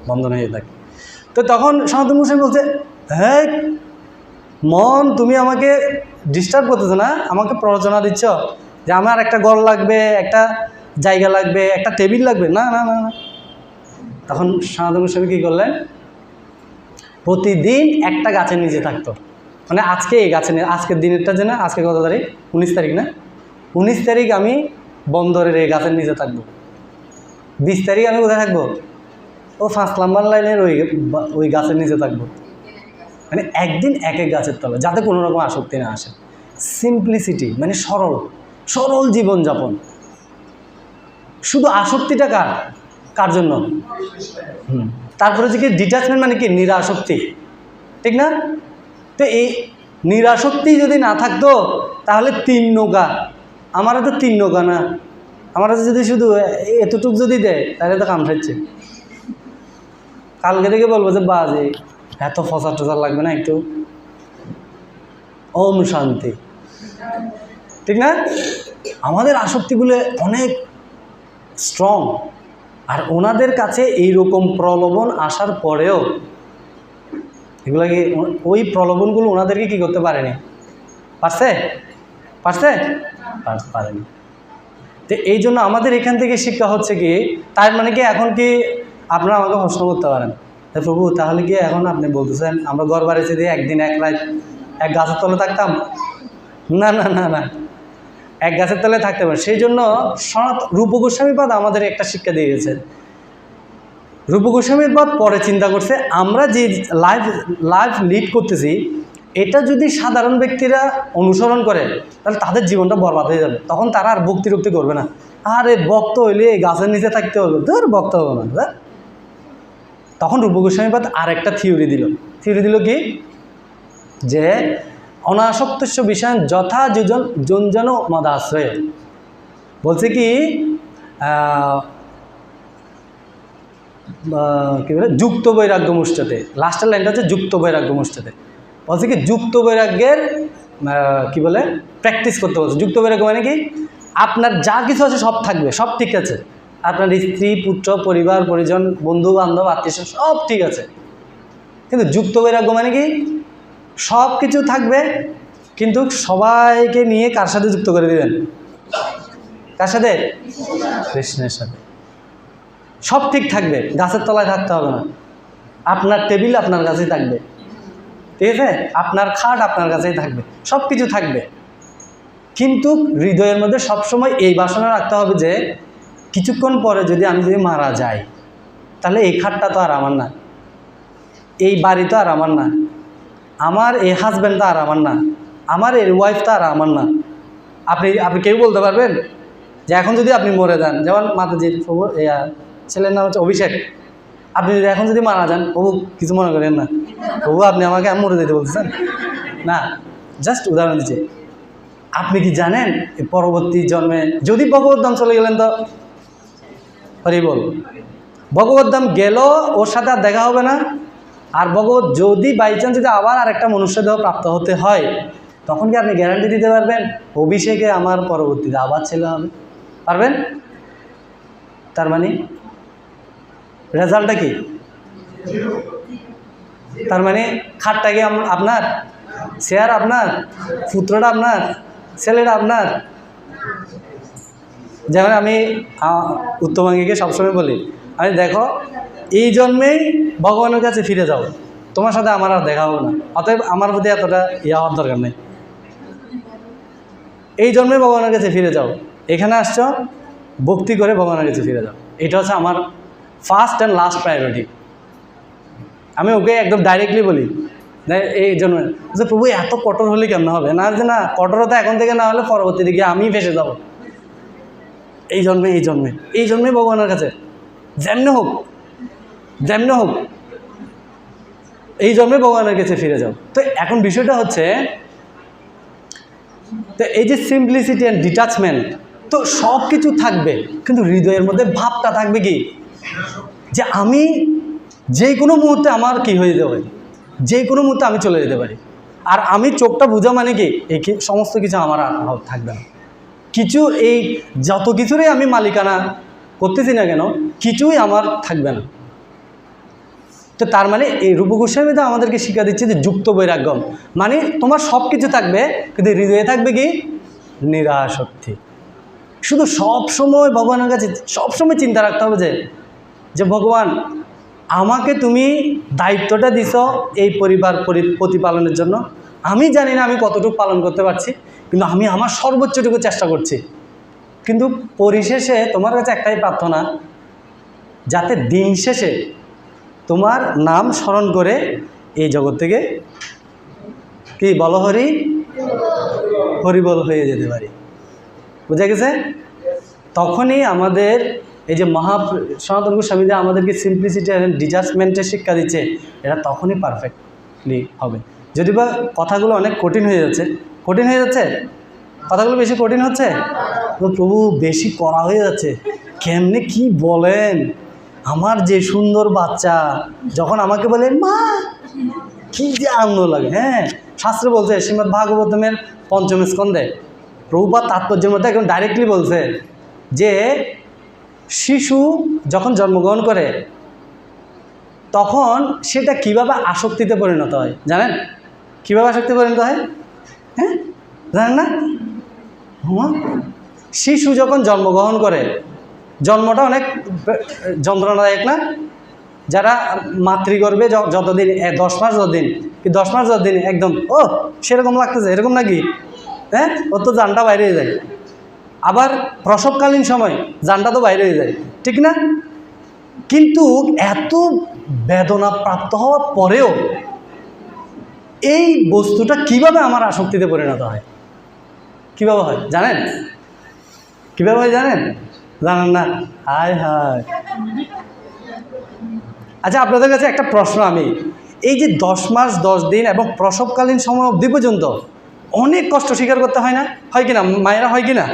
বন্ধন হয়ে থাকি। তো তখন সনাতন গোস্বামী বলছে, হ্যাঁ মন তুমি আমাকে ডিস্টার্ব করতেছো না, আমাকে প্ররোচনা দিচ্ছ যে আমার একটা ঘর লাগবে, একটা জায়গা লাগবে, একটা টেবিল লাগবে, না না না না। তখন সনাতন গোস্বামী কী করলেন? প্রতিদিন একটা গাছের নিচে থাকতো। মানে আজকে এই গাছের, আজকের দিনেরটা যে না, আজকে কত তারিখ? 19 তারিখ না? 19 তারিখ আমি বন্দরের এই গাছের নিচে থাকবো। 20 তারিখ আমি কোথায় থাকবো? ও 5 নাম্বার লাইনের ওই গাছের নিচে থাকবো। মানে একদিন এক এক গাছের তলা, যাতে কোনো রকম আসক্তি না আসে। সিম্পলিসিটি, মানে সরল জীবনযাপন। শুধু আসক্তিটা কার জন্য? তারপরে যে কি ডিটাচমেন্ট, মানে কি নিরাসক্তি, ঠিক না? তো এই নিরাসক্তি যদি না থাকতো তাহলে 3 নৌকা, আমারও তো 3 নৌকা না, আমরা যদি শুধু এতটুক যদি দেয় তাহলে তো কাম খাচ্ছে। কালকে থেকে বলবো যে বাজে এত ফসার টসার লাগবে না একটু, ওম শান্তি, ঠিক না? আমাদের আসক্তিগুলো অনেক স্ট্রং, আর ওনাদের কাছে এইরকম প্রলোভন আসার পরেও এগুলাকে, ওই প্রলোভনগুলো ওনাদেরকে কি করতে পারেনি? পারেনি। তো এই জন্য আমাদের এখান থেকে শিক্ষা হচ্ছে কি, তার মানে কি এখন কি আপনারা আমাকে প্রশ্ন করতে পারেন, প্রভু তাহলে কি এখন আপনি বলতেছেন আমরা ঘর বাড়িতে দিয়ে একদিন এক রাত এক গাছের তলে থাকতাম? না না না না, এক গাছের তলে থাকতে পারে। সেই জন্য রূপ গোস্বামীপাদ আমাদের একটা শিক্ষা দিয়ে গেছে। রূপ গোস্বামীপাদ পরে চিন্তা করছে, আমরা যে লাইফ লিড করতেছি, এটা যদি সাধারণ ব্যক্তিরা অনুসরণ করে তাহলে তাদের জীবনটা বরবাদ হয়ে যাবে। তখন তারা আর ভক্তি রক্তি করবে না। আরে ভক্ত হইলে গাছের নিচে থাকতে হবে, ধর ভক্ত হবে না। তখন রূপ গোস্বামীপাদ আর একটা থিওরি দিল কি, যে অনাসক্তস্য বিষয় যথা যোজন মদাশ্রয়। বলছে কি বলে যুক্ত বৈরাগ্য মুষ্টাতে, লাস্টের লাইনটা হচ্ছে যুক্ত বৈরাগ্য মুষ্টাতে। বলছে কি যুক্ত বৈরাগ্যের কি বলে প্র্যাকটিস করতে বলছে। যুক্ত বৈরাগ্য মানে কি, আপনার যা কিছু আছে সব থাকবে, সব ঠিক আছে, আপনার স্ত্রী পুত্র পরিবার পরিজন বন্ধু বান্ধব আত্মীয় সব ঠিক আছে, কিন্তু যুক্ত বৈরাগ্য মানে কি, সব কিছু থাকবে কিন্তু সবাইকে নিয়ে কার সাথে যুক্ত করে দিবেন? কার সাথে? কৃষ্ণের সাথে। সব ঠিক থাকবে, গাছের তলায় থাকতে হবে না, আপনার টেবিল আপনার কাছেই থাকবে, ঠিক আছে, আপনার খাট আপনার কাছেই থাকবে, সব কিছু থাকবে, কিন্তু হৃদয়ের মধ্যে সবসময় এই বাসনা রাখতে হবে যে কিছুক্ষণ পরে যদি মারা যাই তাহলে এই খাটটা তো আর আমার না, এই বাড়ি তো আর আমার না, আমার এই হাজব্যান্ড তো আর আমার না, আমার এই ওয়াইফ তো আর আমার না। আপনি কেউ বলতে পারবেন যে এখন যদি আপনি মরে যান, যেমন মাতাজির ছেলের নাম হচ্ছে অভিষেক, আপনি যদি এখন যদি মারা যান, ও কিছু মনে করেন না, ও আপনি আমাকে মরে যেতে বলতেছেন না, জাস্ট উদাহরণ দিচ্ছি। আপনি কি জানেন পরবর্তী জন্মে যদি ভগবত ধাম চলে গেলেন তো হরি বল, ভগবত ধাম গেল ওর সাথে আর দেখা হবে না, আর ভগবত যদি বাই চান্স যদি আবার আর একটা মনুষ্য দেহ প্রাপ্ত হতে হয়, তখন কি আপনি গ্যারান্টি দিতে পারবেন অভিষেকে আমার পরবর্তীতে আবার ছেলে হবে? পারবেন? তার মানে রেজাল্টটা কি? তার মানে খাটটা কি আপনার, চেয়ার আপনার, পুত্রটা আপনার, ছেলেটা আপনার। যেমন আমি উত্তমাঙ্গীকে সবসময় বলি, আমি দেখো এই জন্মেই ভগবানের কাছে ফিরে যাও, তোমার সাথে আমার আর দেখা হবে না, অতএব আমার প্রতি এতটা হওয়ার দরকার নেই। এই জন্মে ভগবানের কাছে ফিরে যাও, এখানে আসছো ভক্তি করে ভগবানের কাছে ফিরে যাও, এটা হচ্ছে আমার ফার্স্ট অ্যান্ড লাস্ট প্রায়োরিটি। আমি ওকে একদম ডাইরেক্টলি বলি, এই জন্য যে প্রভু এত কঠোর হলে কেমন হবে, না যে না কঠোরতা এখন থেকে না হলে পরবর্তী দিকে আমি ফেসে যাব। এই জন্মে এই জন্মে এই জন্মে ভগবানের কাছে যেমনে হোক এই জন্মে ভগবানের কাছে ফিরে যাও। তো এখন বিষয়টা হচ্ছে, তো এই যে সিম্পলিসিটি অ্যান্ড ডিটাচমেন্ট, তো সব কিছু থাকবে কিন্তু হৃদয়ের মধ্যে ভাবটা থাকবে কি, যে আমি যে কোনো মুহূর্তে আমার কি হয়ে যেতে পারি, যে কোনো মুহূর্তে আমি চলে যেতে পারি। আর আমি চোখটা বোঝা মানে কি, এই সমস্ত কিছু আমার আর থাকবে না। কিছু এই যত কিছুরই আমি মালিকানা করতেছি না কেন, কিছুই আমার থাকবে না। তো তার মানে এই রূপ গোস্বামী তো আমাদেরকে শিক্ষা দিচ্ছে যে যুক্ত বৈরাগ্যম, মানে তোমার সব কিছু থাকবে কিন্তু হৃদয়ে থাকবে কি, নিরাসক্তি। শুধু সবসময় ভগবানের কাছে সবসময় চিন্তা রাখতে হবে যে ভগবান আমাকে তুমি দায়িত্বটা দিছ এই পরিবার প্রতিপালনের জন্য, আমি জানি না আমি কতটুকু পালন করতে পারছি, কিন্তু আমি আমার সর্বোচ্চটুকু চেষ্টা করছি। কিন্তু পরিশেষে তোমার কাছে একটাই প্রার্থনা, যাতে দিন শেষে তোমার নাম স্মরণ করে এই জগৎ থেকে কি বলো হরিবল হয়ে যেতে পারি। বুঝা গেছে? তখনই আমাদের এই যে সনাতন গোস্বামী যে আমাদেরকে সিম্পলিসিটি অ্যান্ড ডিটাচমেন্টের শিক্ষা দিচ্ছে, এটা তখনই পারফেক্টলি হবে। যদি বা কথাগুলো অনেক কঠিন হয়ে যাচ্ছে কথাগুলো বেশি কঠিন হচ্ছে, প্রভু বেশি করা হয়ে যাচ্ছে, কেমনে কি বলেন, আমার যে সুন্দর বাচ্চা যখন আমাকে বলে মা, কি যে আনন্দ লাগে। হ্যাঁ, শাস্ত্রে বলছে, শ্রীমদ্ ভাগবতমের ৫ম স্কন্ধে প্রভুপাদ তাৎপর্যের মধ্যে একদম ডাইরেক্টলি বলছে যে শিশু যখন জন্মগ্রহণ করে তখন সেটা কিভাবে আসক্তিতে পরিণত হয় জানেন? কিভাবে আসক্তিতে পরিণত হয়? হ্যাঁ, জানেন না? শিশু যখন জন্মগ্রহণ করে, জন্মটা অনেক যন্ত্রণাদায়ক না? যারা মাতৃগর্ভে যতদিন 10 মাস যতদিন কি 10 মাস যতদিন একদম সেরকম লাগতেছে, এরকম নাকি? হ্যাঁ, ওর তো জানটা বাইরে হয়ে যায়। আবার প্রসবকালীন সময় জানটা তো বাইরে হয়ে যায়, ঠিক না? কিন্তু এত বেদনা প্রাপ্ত হওয়ার পরেও এই বস্তুটা কিভাবে আমার আসক্তিতে পরিণত হয়, কিভাবে হয় জানেন? কিভাবে হয় জানেন না? হায় হায়। আচ্ছা, আপনাদের কাছে একটা প্রশ্ন, আমি এই যে 10 মাস 10 দিন এবং প্রসবকালীন সময় অবধি পর্যন্ত অনেক কষ্ট স্বীকার করতে হয় না, হয় কিনা মায়েরা, হয় কিনা?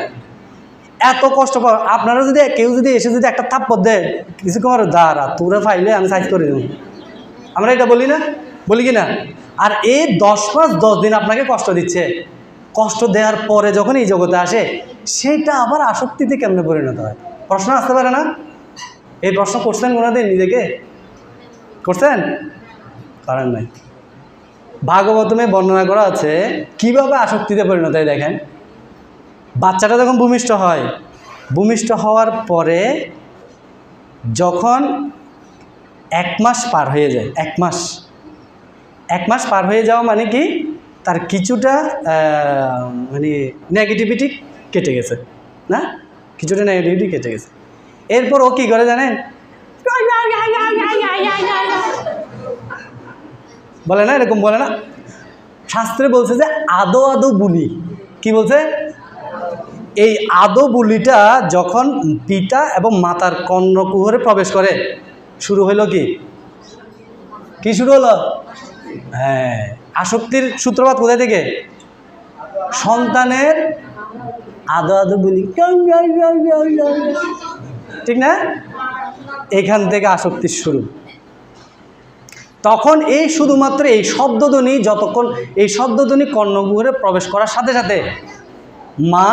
এত কষ্ট পাওয়া, আপনারা যদি কেউ যদি এসে যদি একটা থাপ্পড় দেয়, কিছু কমার দাঁড়া তোরা ফাইলে আমি সাইজ করে দেব, আমরা এটা বলি না, বলি কি না? আর এই 10 মাস 10 দিন আপনাকে কষ্ট দিচ্ছে, কষ্ট দেওয়ার পরে যখন এই জগতে আসে, সেটা আবার আসক্তিতে কেমনে পরিণত হয়? প্রশ্ন আসতে পারে না? এই প্রশ্ন করছেন কোনোদিন নিজেকে? করছেন? করেন নাই। ভাগবতমে বর্ণনা করা আছে কিভাবে আসক্তিতে পরিণত হয়। দেখেন, বাচ্চাটা যখন ভূমিষ্ঠ হওয়ার পরে যখন 1 মাস পার হয়ে যায়, 1 মাস পার হয়ে যাওয়া মানে কি, তার কিছুটা মানে নেগেটিভিটি কেটে গেছে না, কিছুটা নেগেটিভিটি কেটে গেছে। এরপর ও কী করে জানেন? বলে না, এরকম বলে না? শাস্ত্রে বলছে যে আদো বুলি। কি বলছে? এই আদো বুলিটা যখন পিতা এবং মাতার কর্ণকুহরে প্রবেশ করে, শুরু হইল কি শুরু হলো? হ্যাঁ, আসক্তির সূত্রপাত কোথায় থেকে? সন্তানের আদো বুলি, ঠিক না? এখান থেকে আসক্তির শুরু। তখন এই শুধুমাত্র এই শব্দধ্বনি, যতক্ষণ এই শব্দধ্বনি কর্ণকুহরে প্রবেশ করার সাথে সাথে মা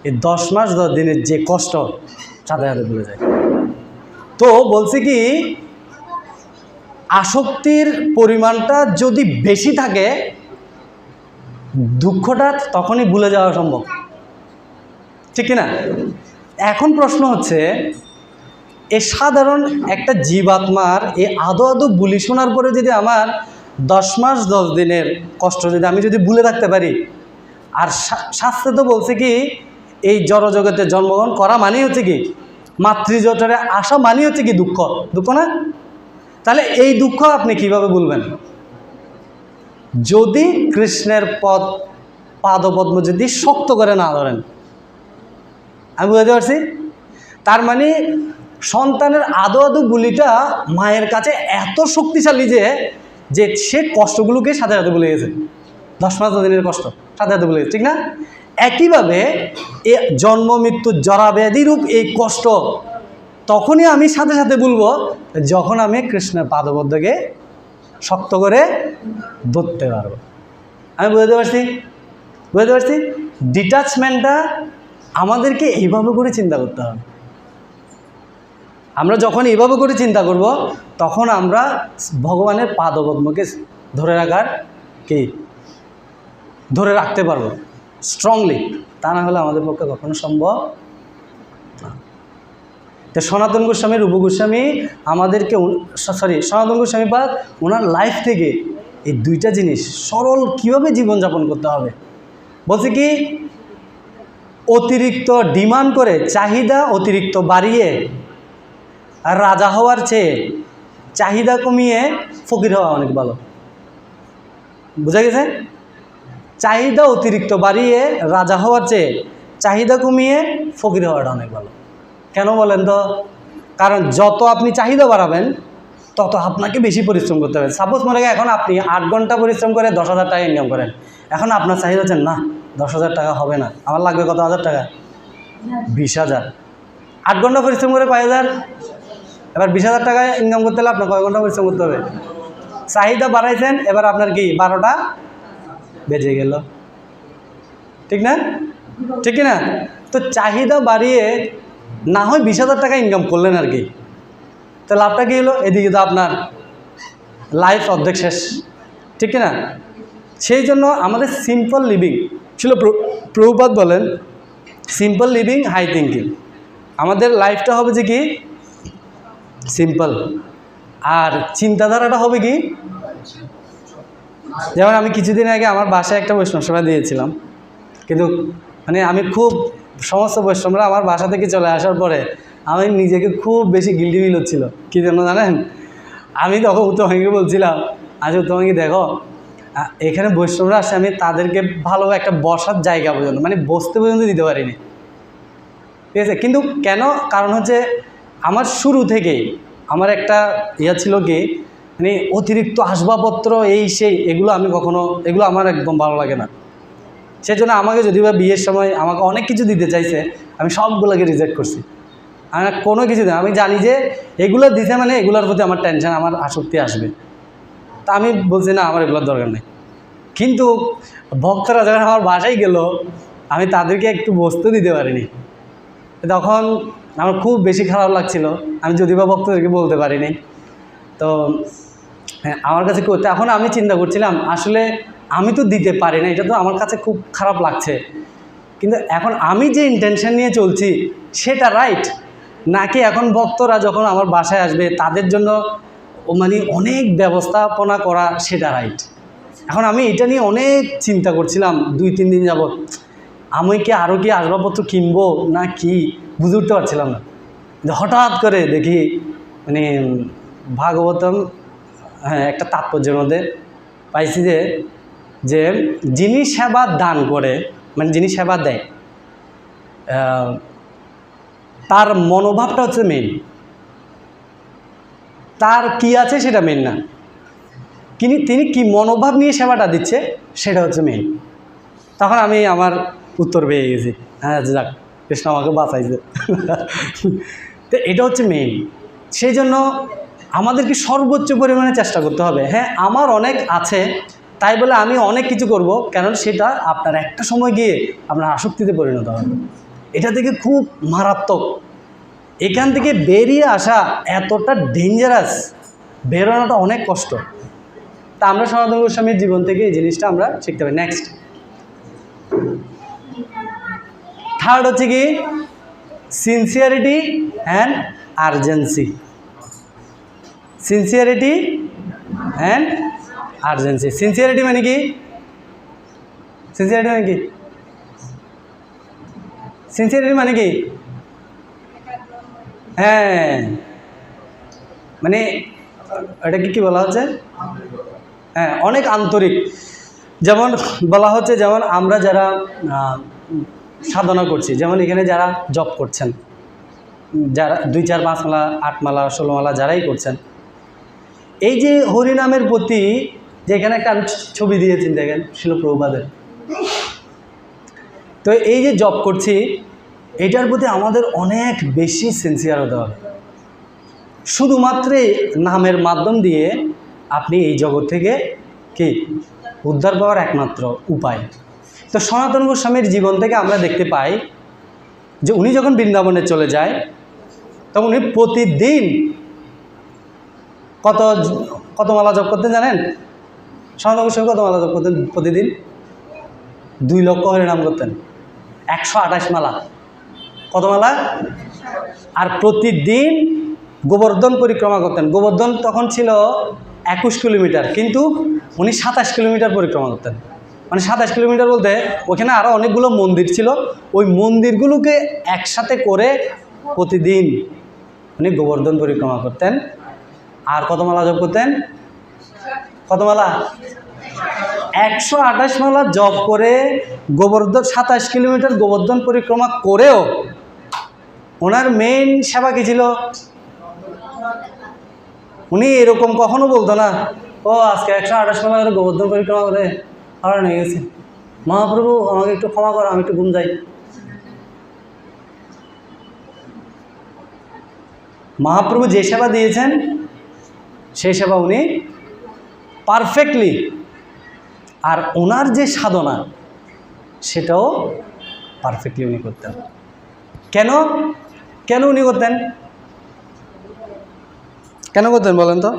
এই 10 মাস 10 দিনের যে কষ্ট সাথে সাথে ভুলে যায়। তো বলছি কি, আসক্তির পরিমাণটা যদি বেশি থাকে, দুঃখটা তখনই ভুলে যাওয়া সম্ভব, ঠিক কিনা? এখন প্রশ্ন হচ্ছে, এই সাধারণ একটা জীবাত্মার এই আদো আদো বুলি শোনার পরে যদি আমার 10 মাস 10 দিনের কষ্ট যদি আমি যদি ভুলে থাকতে পারি, আর শাস্ত্রে তো বলছে কি এই জড়জগতে জন্মগ্রহণ করা মানেই হচ্ছে কি মাতৃজঠরে আসা মানেই হচ্ছে কি দুঃখ, দুঃখ না? তাহলে এই দুঃখ আপনি কিভাবে ভুলবেন? যদি কৃষ্ণের পাদপদ্ম যদি শক্ত করে না ধরেন। আমি বুঝতে পারছি? তার মানে সন্তানের আদো আদো গুলিটা মায়ের কাছে এত শক্তিশালী যে সে কষ্টগুলোকে সাথে সাথে ভুলে গেছে। 10 মাস 10 দিনের কষ্ট সাথে সাথে ভুলে গেছে, ঠিক না? একইভাবে এ জন্ম মৃত্যু জরা ব্যাধিরূপ এই কষ্ট তখনই আমি সাথে সাথে বলবো যখন আমি কৃষ্ণের পাদপদ্মকে শক্ত করে ধরতে পারবো। আমি বুঝতে পারছি? বুঝতে পারছি? ডিটাচমেন্টটা আমাদেরকে এইভাবে করে চিন্তা করতে হবে। আমরা যখন এইভাবে করে চিন্তা করব তখন আমরা ভগবানের পাদপদ্মকে ধরে রাখার কি ধরে রাখতে পারবো স্ট্রংলি। তা না হলে আমাদের পক্ষে কখনো সম্ভব না। তো সনাতন গোস্বামী, রূপ গোস্বামী আমাদেরকে সনাতন গোস্বামী বা ওনার লাইফ থেকে এই দুইটা জিনিস সরল কীভাবে জীবনযাপন করতে হবে বলছে কি, অতিরিক্ত ডিমান্ড করে চাহিদা অতিরিক্ত বাড়িয়ে আর রাজা হওয়ার চেয়ে চাহিদা কমিয়ে ফকির হওয়া অনেক ভালো। বুঝা গেছে? চাহিদা অতিরিক্ত বাড়িয়ে রাজা হওয়ার চেয়ে চাহিদা কমিয়ে ফকির হওয়াটা অনেক ভালো। কেন বলেন তো? কারণ যত আপনি চাহিদা বাড়াবেন তত আপনাকে বেশি পরিশ্রম করতে হবে। সাপোজ মনে করেন এখন আপনি 8 ঘন্টা পরিশ্রম করে 10,000 টাকা ইনকাম করেন। এখন আপনার চাহিদা হচ্ছে না 10,000 টাকা হবে না, আমার লাগবে কত হাজার টাকা? 20,000। 8 ঘন্টা পরিশ্রম করে কয় হাজার? এবার 20,000 টাকা ইনকাম করতে হলে আপনার কয় ঘন্টা পরিশ্রম করতে হবে? চাহিদা বাড়াইছেন, এবার আপনার কি 12টা বেজে গেল, ঠিক না? ঠিক না? তো চাহিদা বাড়িয়ে না হয় 20,000 টাকা ইনকাম করলেন আর কি, তো লাভটা কী হলো? এদিকে তো আপনার লাইফ অর্ধেক শেষ, ঠিক না? সেই জন্য আমাদের সিম্পল লিভিং ছিল। প্রভুপাদ বলেন সিম্পল লিভিং হাই থিঙ্কিং। আমাদের লাইফটা হবে যে কি সিম্পল, আর চিন্তাধারাটা হবে কি, যেমন আমি কিছুদিন আগে আমার বাসায় একটা বৈষ্ণব সভা দিয়েছিলাম, কিন্তু মানে আমি খুব সমস্ত বৈষ্ণবরা আমার বাসা থেকে চলে আসার পরে আমি নিজেকে খুব বেশি গিল্টি ফিল হচ্ছিল। কী জন্য জানেন? আমি তখন উত্তমাঙ্গিকে বলছিলাম, আচ্ছা উত্তমাঙ্গি দেখো এখানে বৈষ্ণবরা আসে, আমি তাদেরকে ভালো একটা বসার জায়গা পর্যন্ত মানে বসতে পর্যন্ত দিতে পারিনি, ঠিক আছে? কিন্তু কেন? কারণ হচ্ছে আমার শুরু থেকেই আমার একটা ছিল কি, মানে অতিরিক্ত আসবাবপত্র এই সেই এগুলো আমি কখনো, এগুলো আমার একদম ভালো লাগে না। সেজন্য আমাকে যদি বা বিয়ের সময় আমাকে অনেক কিছু দিতে চাইছে, আমি সবগুলোকে রিজেক্ট করছি। আমি কোনো কিছু দিই, আমি জানি যে এগুলো দিতে মানে এগুলোর প্রতি আমার টেনশন, আমার আসক্তি আসবে, তা আমি বলছি না আমার এগুলোর দরকার নেই। কিন্তু ভক্তরা যখন আমার বাসায় গেল, আমি তাদেরকে একটু বসতে দিতে পারিনি, তখন আমার খুব বেশি খারাপ লাগছিল। আমি যদি বা ভক্তদেরকে বলতে পারিনি, তো আমার কাছে এখন আমি চিন্তা করছিলাম আসলে আমি তো দিতে পারি না, এটা তো আমার কাছে খুব খারাপ লাগছে। কিন্তু এখন আমি যে ইন্টেনশন নিয়ে চলছি সেটা রাইট নাকি এখন ভক্তরা যখন আমার বাসায় আসবে তাদের জন্য মানে অনেক ব্যবস্থাপনা করা সেটা রাইট? এখন আমি এটা নিয়ে অনেক চিন্তা করছিলাম 2-3 দিন যাবত। আমি কি আরও কি আসবাবপত্র কিনবো না কি বুঝে উঠতে পারছিলাম না। হঠাৎ করে দেখি মানে ভাগবতম একটা তাৎপর্যের মধ্যে পাইছি যে যিনি সেবা দান করে মানে যিনি সেবা দেয় তার মনোভাবটা হচ্ছে মেন, তার কি আছে সেটা মেন না, তিনি কি মনোভাব নিয়ে সেবাটা দিচ্ছে সেটা হচ্ছে মেন। তখন আমি আমার উত্তর পেয়ে গেছি, হ্যাঁ যাক কৃষ্ণ আমাকে বাঁচাইছে। তো এটা হচ্ছে মেন। সেই জন্য আমাদেরকে সর্বোচ্চ পরিমাণে চেষ্টা করতে হবে। হ্যাঁ আমার অনেক আছে তাই বলে আমি অনেক কিছু করব, কারণ সেটা আপনার একটা সময় গিয়ে আপনার আসক্তিতে পরিণত হবে। এটা থেকে খুব মারাত্মক, এখান থেকে বেরিয়ে আসা এতটা ডেঞ্জারাস, বেরোনোটা অনেক কষ্ট। তা আমরা সনাতন গোস্বামীর জীবন থেকে এই জিনিসটা আমরা শিখতে পারি। নেক্সট থার্ড হচ্ছে কি sincerity and urgency. Sincerity and urgency. Sincerity মানে কি? সিনসিয়ারিটি মানে কি? সিনসিয়ারিটি মানে কি? হ্যাঁ, মানে এটাকে কি বলা হচ্ছে? হ্যাঁ, অনেক আন্তরিক। যেমন বলা হচ্ছে, যেমন আমরা যারা সাধনা করছি, যেমন এখানে যারা জব করছেন, যারা 2, 4, 5 মালা, 8 মালা, 16 মালা যারাই করছেন, এই যে হরিনামের প্রতি যে এখানে একটা ছবি দিয়েছেন দেখেন শিল প্রভুপাদের, তো এই যে জব করছি এটার প্রতি আমাদের অনেক বেশি সিনসিয়ার হতে হবে। শুধুমাত্র নামের মাধ্যম দিয়ে আপনি এই জগৎ থেকে কি উদ্ধার পাওয়ার একমাত্র উপায়। তো সনাতন গোস্বামীর জীবন থেকে আমরা দেখতে পাই যে উনি যখন বৃন্দাবনে চলে যায় তখন উনি প্রতিদিন কত মালা জপ করতেন জানেন? সনাতন গোস্বামী কত মালা জপ করতেন প্রতিদিন? 2 লক্ষ হরিনাম করতেন, 128 মালা। কত মালা? আর প্রতিদিন গোবর্ধন পরিক্রমা করতেন। গোবর্ধন তখন ছিল 21 কিলোমিটার, কিন্তু উনি 27 কিলোমিটার পরিক্রমা করতেন। মানে 27 কিলোমিটার বলতে ওখানে আরও অনেকগুলো মন্দির ছিল, ওই মন্দিরগুলোকে একসাথে করে প্রতিদিন উনি গোবর্ধন পরিক্রমা করতেন। আর কত মালা জপ করতেন? কত মালা? 128 মালা জপ করে গোবর্ধন 27 কিলোমিটার গোবর্ধন পরিক্রমা করেও ওনার মেইন সেবা কী ছিল? উনি এরকম কখনো বলতো না, ও আজকে 128 মালা করে গোবর্ধন পরিক্রমা করে হারান হয়ে গেছে, মহাপ্রভু আমাকে একটু ক্ষমা করো, আমি একটু ঘুম যাই। মহাপ্রভু যে সেবা দিয়েছেন সেই সেবা উনি পারফেক্টলি, আর ওনার যে সাধনা সেটাও পারফেক্টলি উনি করতেন। কেন কেন উনি করতেন? কেন করতেন বলেন তো?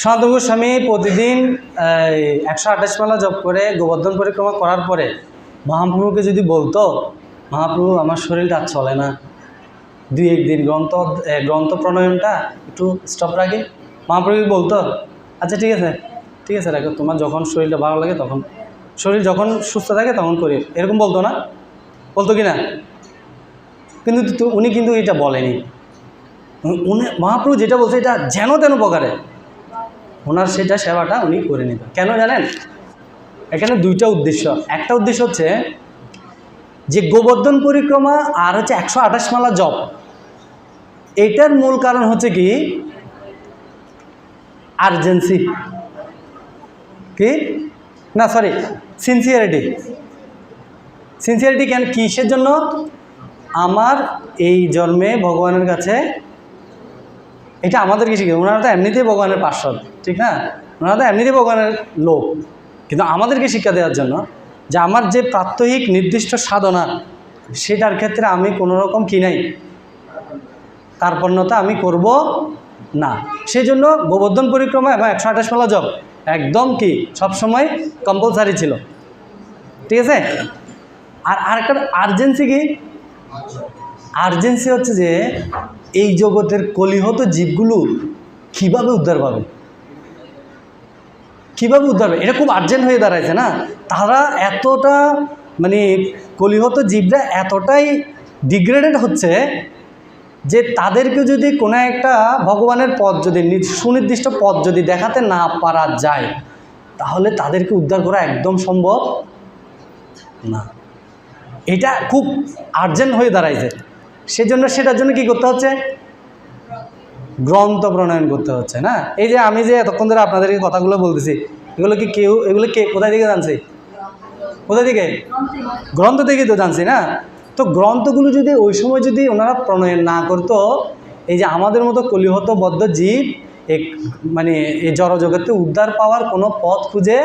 সনাতন গোস্বামী প্রতিদিন 128 মালা জপ করে গোবর্ধন পরিক্রমা করার পরে মহাপ্রভুকে যদি বলতো, মহাপ্রভু আমার শরীরটা চলে না, 2-1 দিন গ্রন্থ প্রণয়নটা একটু স্টপ রাখি, মহাপ্রভু বলতো আচ্ছা ঠিক আছে রাখো, তোমার যখন শরীরটা ভালো লাগে তখন, শরীর যখন সুস্থ থাকে তখন করি, এরকম বলতো না? বলতো কি না? কিন্তু উনি কিন্তু এটা বলেনি। উনি মহাপ্রভু যেটা বলছে এটা যেন তেন প্রকারে ওনার সেটা সেবাটা উনি করে নিতেন। কেন জানেন? এখানে 2টা উদ্দেশ্য। একটা উদ্দেশ্য হচ্ছে যে গোবর্ধন পরিক্রমা আর হচ্ছে 128 মালা জপ, এটার মূল কারণ হচ্ছে কি আর্জেন্সি, কি না সরি সিনসিয়ারিটি। সিনসিয়ারিটি কেন, কিসের জন্য? আমার এই জন্মে ভগবানের কাছে, এটা আমাদেরকে শিখে, ওনারা তো এমনিতেই ভগবানের পার্শ্বদ, ঠিক না? ওনারা তো এমনিতেই ভগবানের লোক, কিন্তু আমাদেরকে শিক্ষা দেওয়ার জন্য যে আমার যে প্রাত্যহিক নির্দিষ্ট সাধনা সেটার ক্ষেত্রে আমি কোনো রকম কি নাই, কার্পণ্যতা আমি করব না। সেই জন্য গোবর্ধন পরিক্রমা এবং 128 মালা জপ একদম কি সবসময় কম্পালসারি ছিল, ঠিক আছে? আর আরেকটা আর্জেন্সি কি? আর্জেন্সি হচ্ছে যে এই জগতের কলিহত জীবগুলো কীভাবে উদ্ধার পাবে, কীভাবে উদ্ধার পাবে, এটা খুব আর্জেন্ট হয়ে দাঁড়াইছে না? তারা এতটা মানে কলিহত জীবরা এতটাই ডিগ্রেডেড হচ্ছে যে তাদেরকে যদি কোনো একটা ভগবানের পথ যদি সুনির্দিষ্ট পথ যদি দেখাতে না পারা যায় তাহলে তাদেরকে উদ্ধার করা একদম সম্ভব না। এটা খুব আর্জেন্ট হয়ে দাঁড়াইছে। সেটার জন্য কি করতে হচ্ছে? গ্রন্থ প্রণয়ন করতে হচ্ছে না? এই যে আমি যে এতক্ষণ ধরে আপনাদেরকে কথাগুলো বলতেছি, এগুলো কে কোথায় থেকে জানছি? কোথায় থেকে? গ্রন্থ থেকে তো জানছি না? তো গ্রন্থগুলো যদি ওই সময় যদি ওনারা প্রণয়ন না করতো, এই যে আমাদের মতো কলিহত বদ্ধ জীব মানে এই জড়জগতে উদ্ধার পাওয়ার কোনো পথ খুঁজে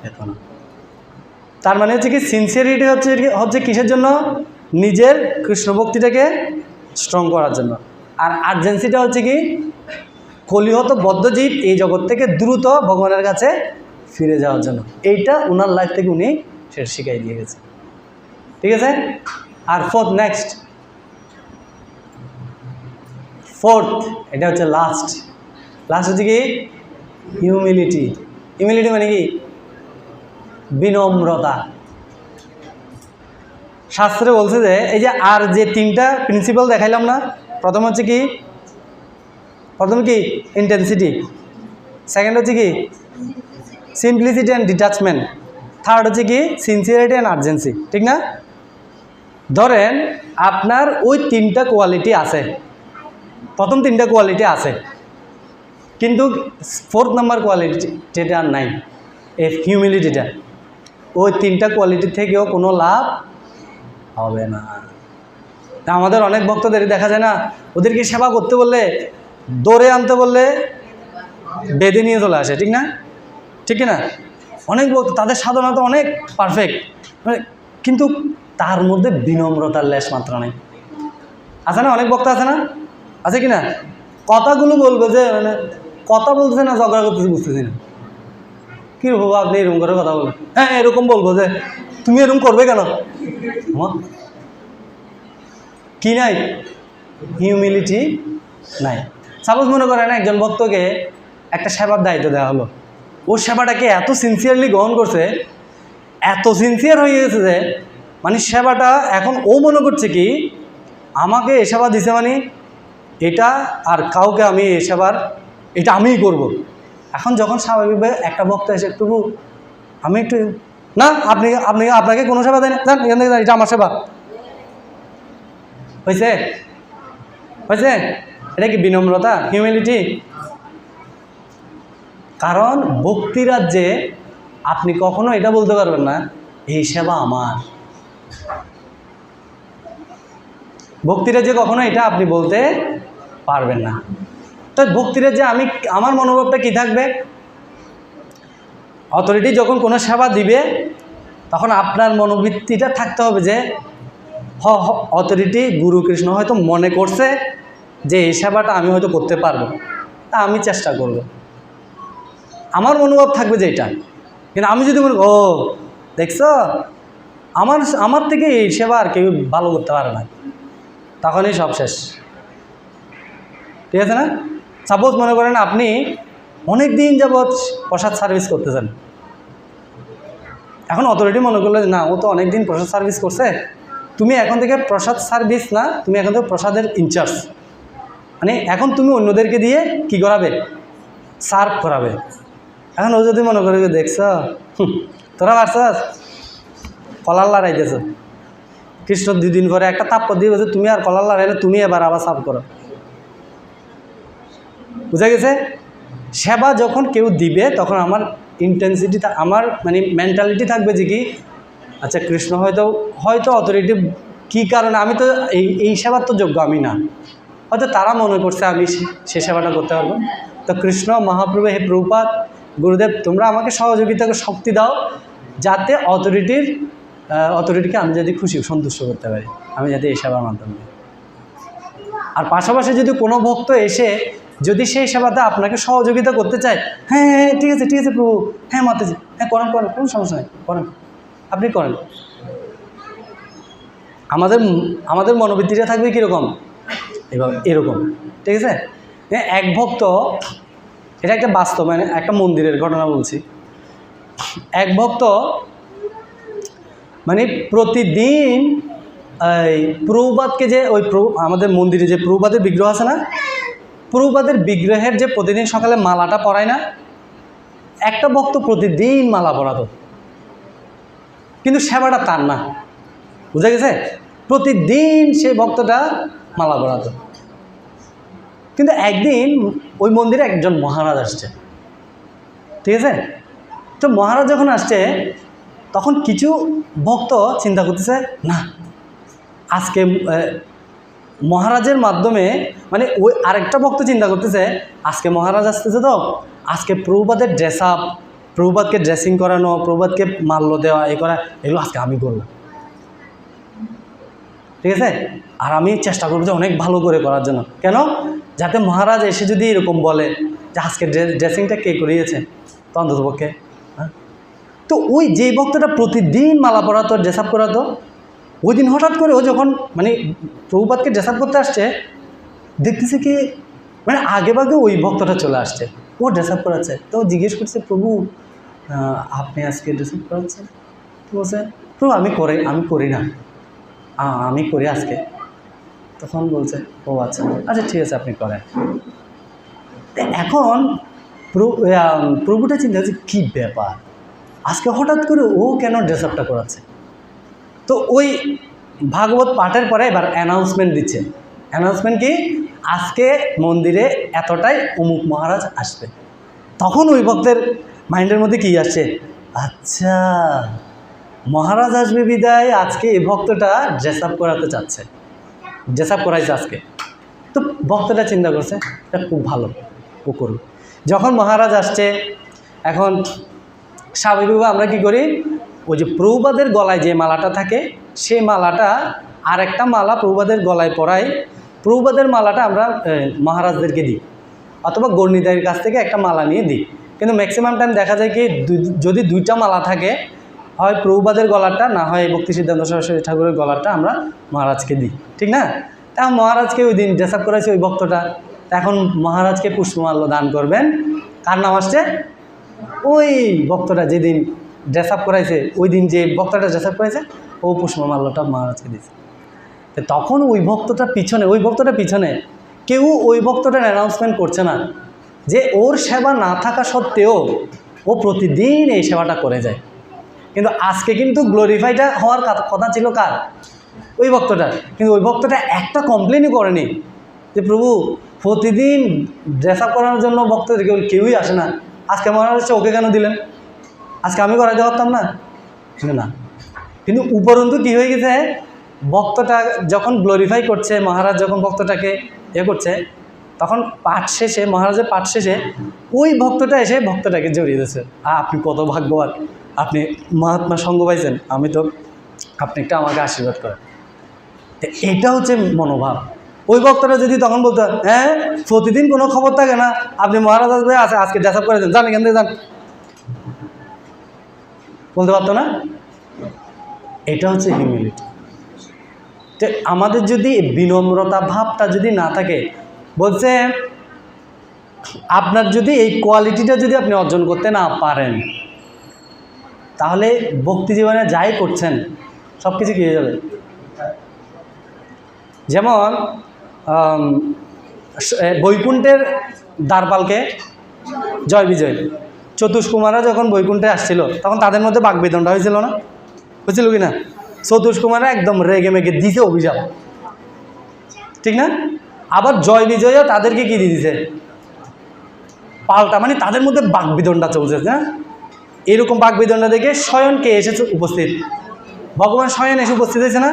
পেত না। তার মানে হচ্ছে কি সিনসিয়ারিটি হচ্ছে কিসের জন্য? নিজের কৃষ্ণ ভক্তিটাকে স্ট্রং করার জন্য। আর আর্জেন্সিটা হচ্ছে কি কলিহত বদ্ধজীব এই জগৎ থেকে দ্রুত ভগবানের কাছে ফিরে যাওয়ার জন্য। এইটা ওনার লাইফ থেকে উনি সেটা শিখাই দিয়ে গেছে। ঠিক আছে। আর নেক্সট ফোর্থ, এটা হচ্ছে লাস্ট হচ্ছে কি হিউমিলিটি। হিউমিলিটি মানে কি বিনম্রতা। শাস্ত্রে বলছে যে এই যে আর যে তিনটা প্রিন্সিপাল দেখাইলাম না, প্রথম হচ্ছে কি ইন্টেন্সিটি, সেকেন্ড হচ্ছে কি সিম্পলিসিটি অ্যান্ড ডিটাচমেন্ট, থার্ড হচ্ছে কি সিনসিয়ারিটি অ্যান্ড আর্জেন্সি। ঠিক না? ধরেন আপনার ওই তিনটা কোয়ালিটি আছে, প্রথম তিনটা কোয়ালিটি আছে, কিন্তু ফোর্থ নাম্বার কোয়ালিটিটা আর নাই, এই হিউমিলিটিটা। ওই তিনটা কোয়ালিটি থেকেও কোনো লাভ হবে না। আমাদের অনেক ভক্তদের দেখা যায় না, ওদেরকে সেবা করতে বললে, দৌড়ে আনতে বললে বেঁধে নিয়ে চলে আসে। ঠিক না? ঠিক না? অনেক ভক্ত, তাদের সাধনা তো অনেক পারফেক্ট, কিন্তু তার মধ্যে বিনম্রতার লেশ মাত্র নেই। আছে না? অনেক ভক্ত আছে না? আছে কি না? কথাগুলো বলবে যে মানে কথা বলতেছে না, ঝগড়া করতেছে, বুঝতেছি না কি বাবা আপনি এরকম করে কথা বলেন। হ্যাঁ, এরকম বলবো যে তুমি এরকম করবে কেন? কি নাই? হিউমিলিটি নাই। সাপোজ মনে করেন একজন ভক্তকে একটা সেবার দায়িত্ব দেওয়া হলো, ওর সেবাটাকে এত সিনসিয়ারলি গ্রহণ করছে, এত সিনসিয়ার হয়ে গেছে যে মানে সেবাটা এখন ও মনে করছে কি আমাকে এ সেবা দিছে মানে এটা আর কাউকে আমি এ সেবার এটা আমিই করব। এখন যখন স্বাভাবিকভাবে একটা ভক্ত এসে একটু আমি একটু না আপনি আপনি আপনাকে কোনো সেবা দেয় না, জান এখান থেকে, এটা আমার সেবা হয়েছে হয়েছে। এটা কি বিনম্রতা, হিউমিলিটি? কারণ ভক্তিরাজ্যে আপনি কখনো এটা বলতে পারবেন না এই সেবা আমার। ভক্তিরাজ্যে কখনো এটা আপনি বলতে পারবেন না। তো ভক্তিরাজ্যে আমার মনোভাবটা কি থাকবে? অথরিটি যখন কোনো সেবা দিবে তখন আপনার মনোবৃত্তিটা থাকতে হবে যে অথরিটি গুরু কৃষ্ণ হয়তো মনে করছে যে এই সেবাটা আমি হয়তো করতে পারবো, তা আমি চেষ্টা করব। আমার মনোভাব থাকবে যে এটা। কিন্তু আমি যদি বলি ও দেখছো আমার থেকে এই সেবা আর কেউ ভালো করতে পারে না, তখনই সব শেষ। ঠিক আছে না? সাপোজ মনে করেন আপনি অনেক দিন যাবৎ প্রসাদ সার্ভিস করতেছেন, এখন অথরিটি মনে করলো না ও তো অনেক দিন প্রসাদ সার্ভিস করছে, তুমি এখন থেকে প্রসাদ সার্ভিস না, তুমি এখন থেকে প্রসাদের ইনচার্জ, মানে এখন তুমি অন্যদেরকে দিয়ে কি করাবে? সার্ভ করাবে। এখন ও যদি মনে করে দেখছ তোরা পারছস, কলার লড়াইতেছ, কৃষ্ণ 2 দিন পরে একটা তাপ্পর দিয়ে বলছে তুমি আর কলার লড়াই না, তুমি এবার আবার সার্ভ করো। বুঝা গেছে? সেবা যখন কেউ দিবে তখন আমার ইন্টেন্সিটি, আমার মানে মেন্টালিটি থাকবে যে কি আচ্ছা কৃষ্ণ হয়তো অথরিটি কী কারণে, আমি তো এই সেবার তো যোগ্য আমি না, হয়তো তারা মনে করছে আমি সে সেবাটা করতে পারবো। তো কৃষ্ণ মহাপ্রভু, হে প্রভুপাদ, গুরুদেব তোমরা আমাকে সহযোগিতাকে শক্তি দাও যাতে অথরিটিকে আমি যদি খুশি সন্তুষ্ট করতে পারি, আমি যাতে এই সেবার মাধ্যমে। আর পাশাপাশি যদি কোনো ভক্ত এসে যদি সেই সেবাতে আপনাকে সহযোগিতা করতে চায়, হ্যাঁ হ্যাঁ ঠিক আছে প্রভু, হ্যাঁ মাতাজি, হ্যাঁ করেন কোনো সমস্যা নেই, করেন আপনি করেন। আমাদের মনোবৃত্তিটা থাকবে কীরকম? এরকম। ঠিক আছে? এক ভক্ত, এটা একটা বাস্তব, মানে একটা মন্দিরের ঘটনা বলছি। এক ভক্ত মানে প্রতিদিন এই প্রভুপাদকে যে আমাদের মন্দিরে যে প্রভুপাদের বিগ্রহ আছে না, প্রভুপাদের বিগ্রহের যে প্রতিদিন সকালে মালাটা পরায় না, একটা ভক্ত প্রতিদিন মালা পরাতো, কিন্তু সেবাটা তার না। বুঝা গেছে? প্রতিদিন সেই ভক্তটা মালা পরাতো, কিন্তু একদিন ওই মন্দিরে একজন মহারাজ আসছে। ঠিক আছে? তো মহারাজ যখন আসছে তখন কিছু ভক্ত চিন্তা করতেছে না আজকে মহারাজের মাধ্যমে, মানে ওই আরেকটা ভক্ত চিন্তা করতেছে আজকে মহারাজ আসতেছে, তো আজকে প্রভুপাদের ড্রেস আপ, প্রভুপাদকে ড্রেসিং করানো, প্রভুপাদকে মাল্য দেওয়া, এ করা, এগুলো আজকে আমি করব। ঠিক আছে? আর আমি চেষ্টা করবো যে অনেক ভালো করে করার জন্য। কেন? যাতে মহারাজ এসে যদি এরকম বলে যে আজকে ড্রেসিংটা কে করিয়েছে, তো অন্ততপক্ষে তো ওই যে ভক্তটা প্রতিদিন মালা পরাতো, ড্রেস আপ করাতো, ওই দিন হঠাৎ করে ও যখন মানে প্রভুপাদকে ড্রেস আপ করতে আসছে, দেখতেছে কি মানে আগে ভাগে ওই ভক্তটা চলে আসছে, ও ড্রেস আপ করাচ্ছে। তো জিজ্ঞেস করছে, প্রভু আপনি আজকে ড্রেস আপ করাচ্ছেন? তো বলছে, প্রভু আমি করি না, আমি করি আজকে। তখন বলছে, ও আচ্ছা আচ্ছা ঠিক আছে, আপনি করেন। এখন প্রভুটা চিন্তা হচ্ছে কী ব্যাপার, আজকে হঠাৎ করে ও কেন ড্রেস আপটা করাচ্ছে। তো ওই ভাগবত পাঠের পরে এবার অ্যানাউন্সমেন্ট দিচ্ছে। অ্যানাউন্সমেন্ট কি, আজকে মন্দিরে এতটাই অমুক মহারাজ আসবে। তখন ওই ভক্তের মাইন্ডের মধ্যে কী আসছে, আচ্ছা মহারাজ আসবে বিদায় আজকে এই ভক্তটা ড্রেস আপ করাতে চাচ্ছে, ড্রেস আপ করাইছে আজকে। তো ভক্তটা চিন্তা করছে এটা খুব ভালো, ও করুক। যখন মহারাজ আসছে, এখন স্বাভাবিকভাবে আমরা কি করি, ওই যে প্রভুপাদের গলায় যে মালাটা থাকে সেই মালাটা আর একটা মালা প্রভুপাদের গলায় পরাই, প্রভুপাদের মালাটা আমরা মহারাজদেরকে দিই, অথবা গণ্ডিদারির কাছ থেকে একটা মালা নিয়ে দিই। কিন্তু ম্যাক্সিমাম টাইম দেখা যায় কি যদি দুইটা মালা থাকে, হয় প্রভুপাদের গলাটা, না হয় ভক্তি সিদ্ধান্ত সরস্বতী ঠাকুরের গলাটা আমরা মহারাজকে দিই, ঠিক না? তা মহারাজকে ওই দিন ড্রেস আপ করেছে ওই ভক্তটা। এখন মহারাজকে পুষ্পমাল্য দান করবেন, কার নাম আসছে, ওই ভক্তটা যেদিন ড্রেস আপ করাইছে, ওই দিন যে ভক্তটা ড্রেস আপ করাইছে ও পুষ্পমাল্যটা মহারাজকে দিয়েছে। তখন ওই ভক্তটা পিছনে কেউ ওই ভক্তটার অ্যানাউন্সমেন্ট করছে না যে ওর সেবা না থাকা সত্ত্বেও ও প্রতিদিন এই সেবাটা করে যায়। কিন্তু আজকে কিন্তু গ্লোরিফাইটা হওয়ার কথা ছিল কার, ওই ভক্তটার। কিন্তু ওই ভক্তটা একটা কমপ্লেনই করেনি যে প্রভু প্রতিদিন ড্রেস আপ করানোর জন্য ভক্তদের কেউই আসে না, আজকে মহারাজ হচ্ছে ওকে কেন দিলেন, আজকে আমি করাইতে পারতাম না। না, কিন্তু উপরন্তু কী হয়ে গেছে, ভক্তটা যখন গ্লোরিফাই করছে, মহারাজ যখন ভক্তটাকে করছে, তখন পাঠ শেষে, মহারাজের পাঠ শেষে ওই ভক্তটা এসে ভক্তটাকে জড়িয়ে দিয়েছে, আপনি কত ভাগ্যবান, আপনি মহাত্মা সঙ্গ পাইছেন, আমি তো আপনি একটা আমাকে আশীর্বাদ করেন। এটা হচ্ছে মনোভাব। ওই ভক্তটা যদি তখন বলতো, হ্যাঁ প্রতিদিন কোনো খবর থাকে না, আপনি মহারাজ আসবে আছে আজকে ড্রেস আপ করে দেন, যান এখান থেকে যান, বলতে পারতো না। এটা হচ্ছে হিউমিলিটি। তো আমাদের যদি বিনম্রতা ভাবটা যদি না থাকে, বলছে আপনার যদি এই কোয়ালিটিটা যদি আপনি অর্জন করতে না পারেন, তাহলে ভক্তি জীবনে যাই করছেন সব কিছু কী হয়ে যাবে। যেমন বৈকুণ্ঠের দ্বারপালকে জয় বিজয় চতুষ্কুমাররা যখন বৈকুণ্ঠে আসছিল, তখন তাদের মধ্যে বাগবিতণ্ডা হয়েছিল না, হয়েছিল কি না? চতুষ্কুমাররা একদম রেগে মেগে দিছে অভিশাপ, ঠিক না? আবার জয় বিজয়ও তাদেরকে কি দিয়ে দিছে, পাল্টা, মানে তাদের মধ্যে বাগবিতণ্ডা চলছে। হ্যাঁ, এরকম বাগবিতণ্ডা দেখে স্বয়নকে এসেছে উপস্থিত, ভগবান স্বয়ন এসে উপস্থিত হয়েছে না?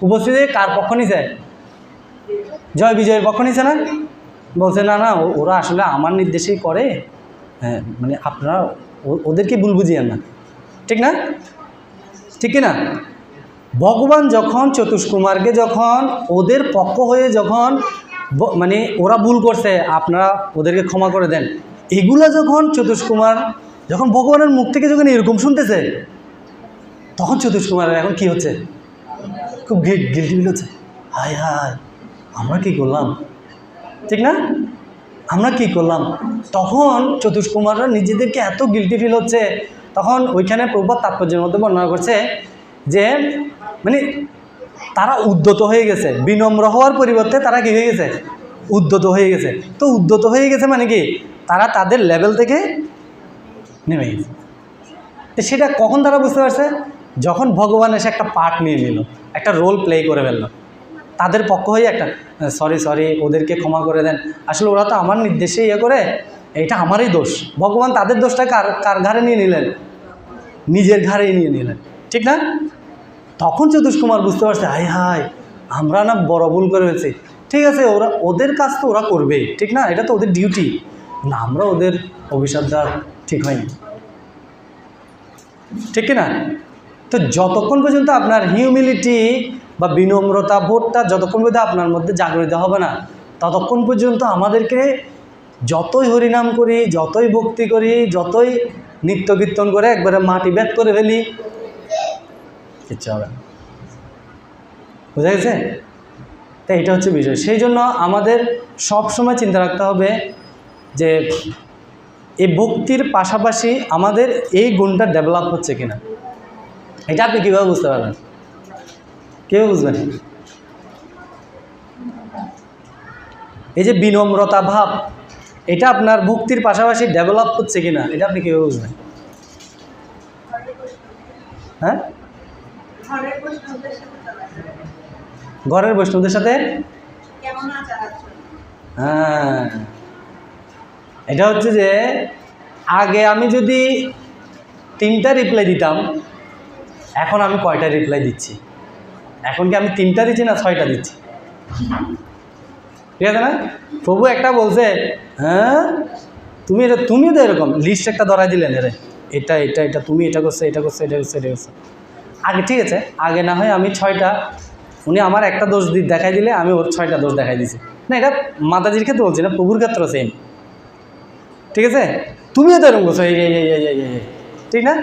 উপস্থিত হয়ে কার পক্ষ নিছে? জয় বিজয়ের পক্ষ নিছে না? বলছে না না, ওরা আসলে আমার নির্দেশেই করে, হ্যাঁ মানে আপনারা ওদেরকে ভুল বুঝিয়েন না, ঠিক না? ঠিক না? ভগবান যখন চতুষ্কুমারকে যখন ওদের পক্ষ হয়ে যখন মানে ওরা ভুল করছে, আপনারা ওদেরকে ক্ষমা করে দেন, এগুলা যখন চতুষ্কুমার যখন ভগবানের মুখ থেকে যখন এরকম শুনতেছে, তখন চতুষ্কুমারের এখন কি হচ্ছে, খুব গিল্টি ফিল হচ্ছে, হায় হায় আমরা কি করলাম, ঠিক না? আমরা কি করলাম। তখন চতুষ্কুমাররা নিজেদেরকে এত গিল্টি ফিল হচ্ছে, তখন ওইখানে প্রভুপাদ তাৎপর্যের মধ্যে বর্ণনা করছে যে মানে তারা উদ্যত হয়ে গেছে, বিনম্র হওয়ার পরিবর্তে তারা কি হয়ে গেছে, উদ্যত হয়ে গেছে। তো উদ্যত হয়ে গেছে মানে কি, তারা তাদের লেভেল থেকে নেমে গেছে। তো সেটা কখন তারা বুঝতে পারছে, যখন ভগবান এসে একটা পার্ট নিয়ে নিল, একটা রোল প্লে করে ফেললো তাদের পক্ষ হয়ে, একটা সরি ওদেরকে ক্ষমা করে দেন, আসলে ওরা তো আমার নির্দেশে করে, এটা আমারই দোষ। ভগবান তাদের দোষটা কার ঘাড়ে নিয়ে নিলেন, নিজের ঘাড়েই নিয়ে নিলেন, ঠিক না? তখন চতুষ্কুমার বুঝতে পারছে, হায় হায় আমরা না বড় ভুল করে ফেলছি। ঠিক আছে, ওদের কাজ তো ওরা করবে, ঠিক না, এটা তো ওদের ডিউটি না, আমরা ওদের অভিশাপ দেওয়া ঠিক হয়নি, ঠিক না? তো যতক্ষণ পর্যন্ত আপনার হিউমিলিটি বা বিনম্রতা বোধটা যতক্ষণ পর্যন্ত আপনার মধ্যে জাগরিত হবে না, ততক্ষণ পর্যন্ত আমাদেরকে যতই হরিনাম করি, যতই ভক্তি করি, যতই নিত্য কীর্তন করে একবারে মাটি ব্যাক করে ফেলি, কিচ্ছু হবে না। বুঝা গেছে? তাই এটা হচ্ছে বিষয়। সেই জন্য আমাদের সব সময় চিন্তা রাখতে হবে যে এই ভক্তির পাশাপাশি আমাদের এই গুণটা ডেভেলপ হচ্ছে কিনা। এটা আপনি কীভাবে বুঝতে পারবেন? কীভাবে বুঝবেন? এই যে বিনম্রতা ভাব, এটা আপনার ভক্তির পাশাপাশি ডেভেলপ হচ্ছে কিনা, এটা আপনি কীভাবে বুঝবেন? হ্যাঁ, ঘরের বৈষ্ণবদের সাথে, হ্যাঁ, এটা হচ্ছে যে আগে আমি যদি 3টা রিপ্লাই দিতাম, এখন আমি কয়টা রিপ্লাই দিচ্ছি? এখন কি আমি 3টা দিচ্ছি না 6টা দিচ্ছি? ঠিক আছে না? প্রভু একটা বলছে, হ্যাঁ তুমিও তো এরকম লিস্ট একটা ধরাই দিলেন, এটা এটা এটা তুমি এটা করছো, এটা করছো, এটা করছো, এটা করছো। আগে ঠিক আছে, আগে না হয় আমি 6টা, উনি আমার একটা দোষ দেখাই দিলে আমি ওর 6টা দোষ দেখাই দিছি। না, এটা মাতাজির ক্ষেত্রে বলছি না, প্রভুর ক্ষেত্রে সেম। ঠিক আছে, তুমিও তো এরকম করছো, ঠিক না?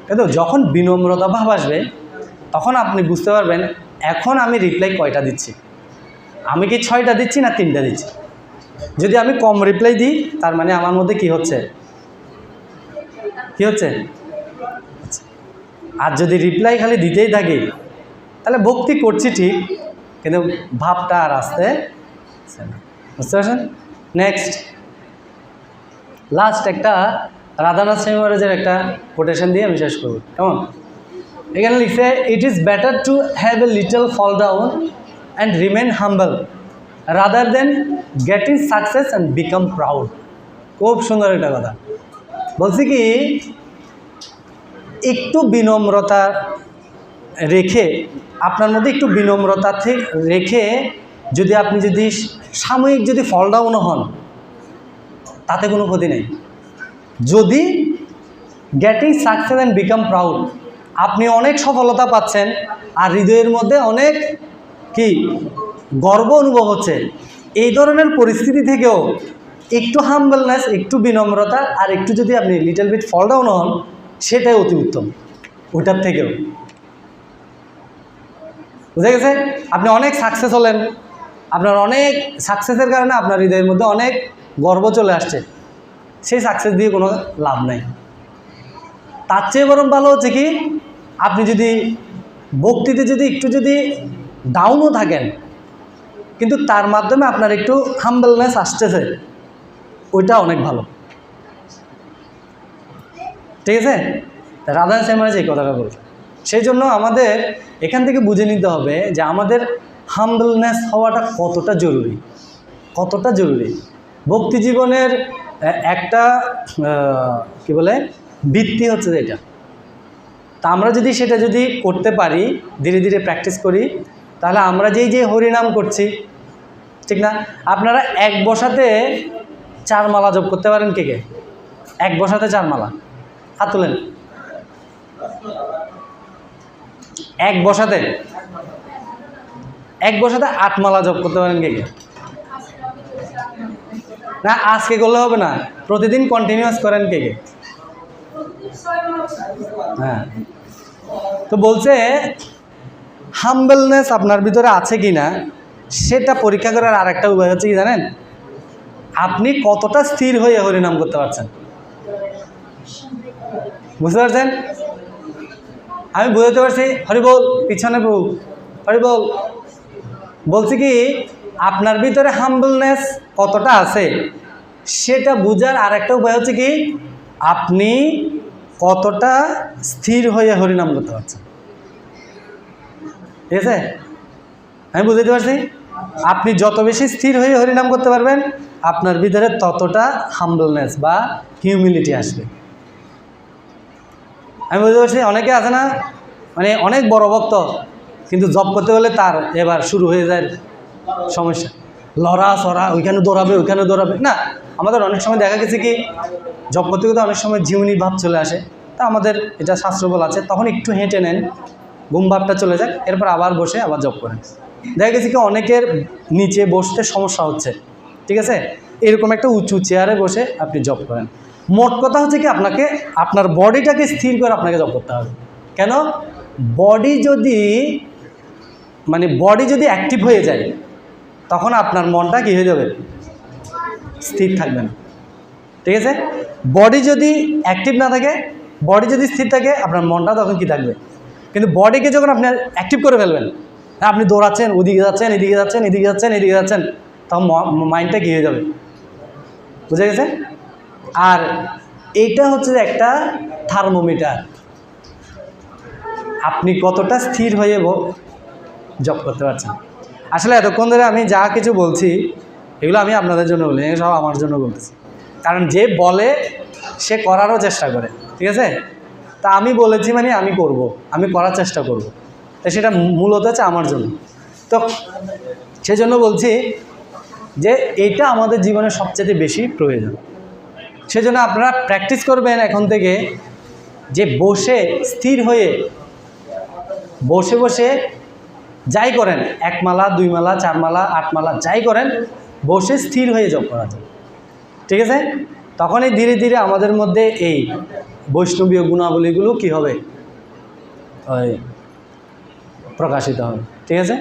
কিন্তু যখন বিনম্রতা ভাব আসবে তখন আপনি বুঝতে পারবেন এখন আমি রিপ্লাই কয়টা দিচ্ছি, আমি কি 6টা দিচ্ছি না 3টা দিচ্ছি। যদি আমি কম রিপ্লাই দিই তার মানে আমার মধ্যে কি হচ্ছে, আর যদি রিপ্লাই খালি দিতেই থাকি তাহলে ভক্তি করছি ঠিক, কিন্তু ভাবটা আর আসতে, বুঝতে পারছেন? নেক্সট লাস্ট একটা রাধানাথ স্বামী মহারাজের একটা কোটেশন দিয়ে আমি শেষ করব। কেমন? এখানে লিখছে, it is better to have a little fall down and remain humble rather than getting success and become proud. খুব সুন্দর একটা কথা বলছি কি, একটু বিনম্রতা রেখে, আপনার মধ্যে একটু বিনম্রতা রেখে যদি আপনি সাময়িক যদি ফল ডাউনও হন তাতে কোনো ক্ষতি নেই। যদি getting success and become proud, আপনি অনেক সফলতা পাচ্ছেন আর হৃদয়ের মধ্যে অনেক কি গর্ব অনুভব হচ্ছে, এই ধরনের পরিস্থিতি থেকেও একটু হাম্বলনেস, একটু বিনম্রতা আর একটু যদি আপনি লিটল বিট ফল ডাউন হন, সেটাই অতি উত্তম ওটার থেকেও। বুঝে গেছে? আপনি অনেক সাকসেস হলেন, আপনার অনেক সাকসেসের কারণে আপনার হৃদয়ের মধ্যে অনেক গর্ব চলে আসছে, সেই সাকসেস দিয়ে কোনো লাভ নাই। তার চেয়ে বরং ভালো হচ্ছে কি, আপনি যদি ভক্তিতে একটু ডাউনও থাকেন কিন্তু তার মাধ্যমে আপনার একটু হাম্বলনেস আসতেছে, ওইটা অনেক ভালো। ঠিক আছে? রাধা স্বামী মহারাজ এই কথাটা বলছে। সেই জন্য আমাদের এখান থেকে বুঝে নিতে হবে যে আমাদের হাম্বলনেস হওয়াটা কতটা জরুরি। ভক্তি জীবনের একটা কি বলে ভিত্তি হচ্ছে এটা। তা আমরা সেটা করতে পারি, ধীরে ধীরে প্র্যাকটিস করি, তাহলে আমরা যে হরিনাম করছি, ঠিক না? আপনারা এক বসাতে 4 মালা জপ করতে পারেন কে? এক বসাতে 4 মালা হাত তোলেন। এক বসাতে 8 মালা জপ করতে পারেন কে? না, আজকে করলে হবে না, প্রতিদিন কন্টিনিউয়াস করেন কে? হ্যাঁ, তো বলছে হাম্বলনেস আপনার ভিতরে আছে কি না সেটা পরীক্ষা করার আরেকটা উপায় হচ্ছে কি জানেন? আপনি কতটা স্থির হয়ে হরিনাম করতে পারছেন। বুঝতে পারছেন? আমি বুঝতে পারছি, হরিবল পিছনে প্রভু, হরিবল। বলছি কি, আপনার ভিতরে হাম্বলনেস কতটা আছে সেটা বোঝার আরেকটা উপায় হচ্ছে কি, আপনি কতটা স্থির হয়ে হরিনাম করতে পারছেন। ঠিক আছে? আমি বুঝতে পারছি, আপনি যত বেশি স্থির হয়ে হরিনাম করতে পারবেন আপনার ভিতরে ততটা হাম্বলনেস বা হিউমিলিটি আসবে। আমি বুঝতে পারছি, অনেকে আছে না, মানে অনেক বড় ভক্ত কিন্তু জব করতে হলে তার এবার শুরু হয়ে যায় সমস্যা, লড়া সরা, ওইখানে দৌড়াবে না। আমাদের অনেক সময় দেখা গেছে কি, জব করতে করতে অনেক সময় জীবনী ভাব চলে আসে, তা আমাদের এটা শাস্ত্রবল আছে, তখন একটু হেঁটে নেন, ঘুম ভাবটা চলে যাক, এরপর আবার বসে আবার জব করেন। দেখা গেছে কি অনেকের নিচে বসতে সমস্যা হচ্ছে, ঠিক আছে, এরকম একটা উঁচু চেয়ারে বসে আপনি জব করেন। মোট কথা হচ্ছে কি আপনাকে আপনার বডিটাকে স্থির করে আপনাকে জব করতে হবে। কেন? বডি যদি অ্যাক্টিভ হয়ে যায় তখন আপনার মনটা কী হয়ে যাবে? স্থির থাকবে না। ঠিক আছে? বডি যদি অ্যাক্টিভ না থাকে, বডি যদি স্থির থাকে, আপনার মনটা তখন কী থাকবে? কিন্তু বডিকে যখন আপনি অ্যাক্টিভ করে ফেলবেন, আপনি দৌড়াচ্ছেন, ওদিকে যাচ্ছেন, এদিকে যাচ্ছেন, এদিকে যাচ্ছেন, এদিকে যাচ্ছেন, তখন মাইন্ডটা কী হয়ে যাবে? বুঝে গেছে? আর এইটা হচ্ছে একটা থার্মোমিটার, আপনি কতটা স্থির হয়ে জব করতে পারছেন। আসলে এতক্ষণ ধরে আমি যা কিছু বলছি এগুলো আমি আপনাদের জন্য বলি, সব আমার জন্য বলতেছি। কারণ যে বলে সে করারও চেষ্টা করে। ঠিক আছে? তা আমি বলেছি মানে আমি করব, আমি করার চেষ্টা করব, তো সেটা মূলত হচ্ছে আমার জন্য। তো সেজন্য বলছি যে এইটা আমাদের জীবনে সবচেয়ে বেশি প্রয়োজন। সেজন্য আপনারা প্র্যাকটিস করবেন এখন থেকে যে বসে স্থির হয়ে বসে বসে যাই করেন, 1 মালা 2 মালা 4 মালা 8 মালা যাই করেন, বসে স্থির হয়ে জব করা যায়। ঠিক আছে? তখনই ধীরে ধীরে আমাদের মধ্যে এই বৈষ্ণবীয় গুণাবলীগুলো কি হবে? প্রকাশিত হবে। ঠিক আছে?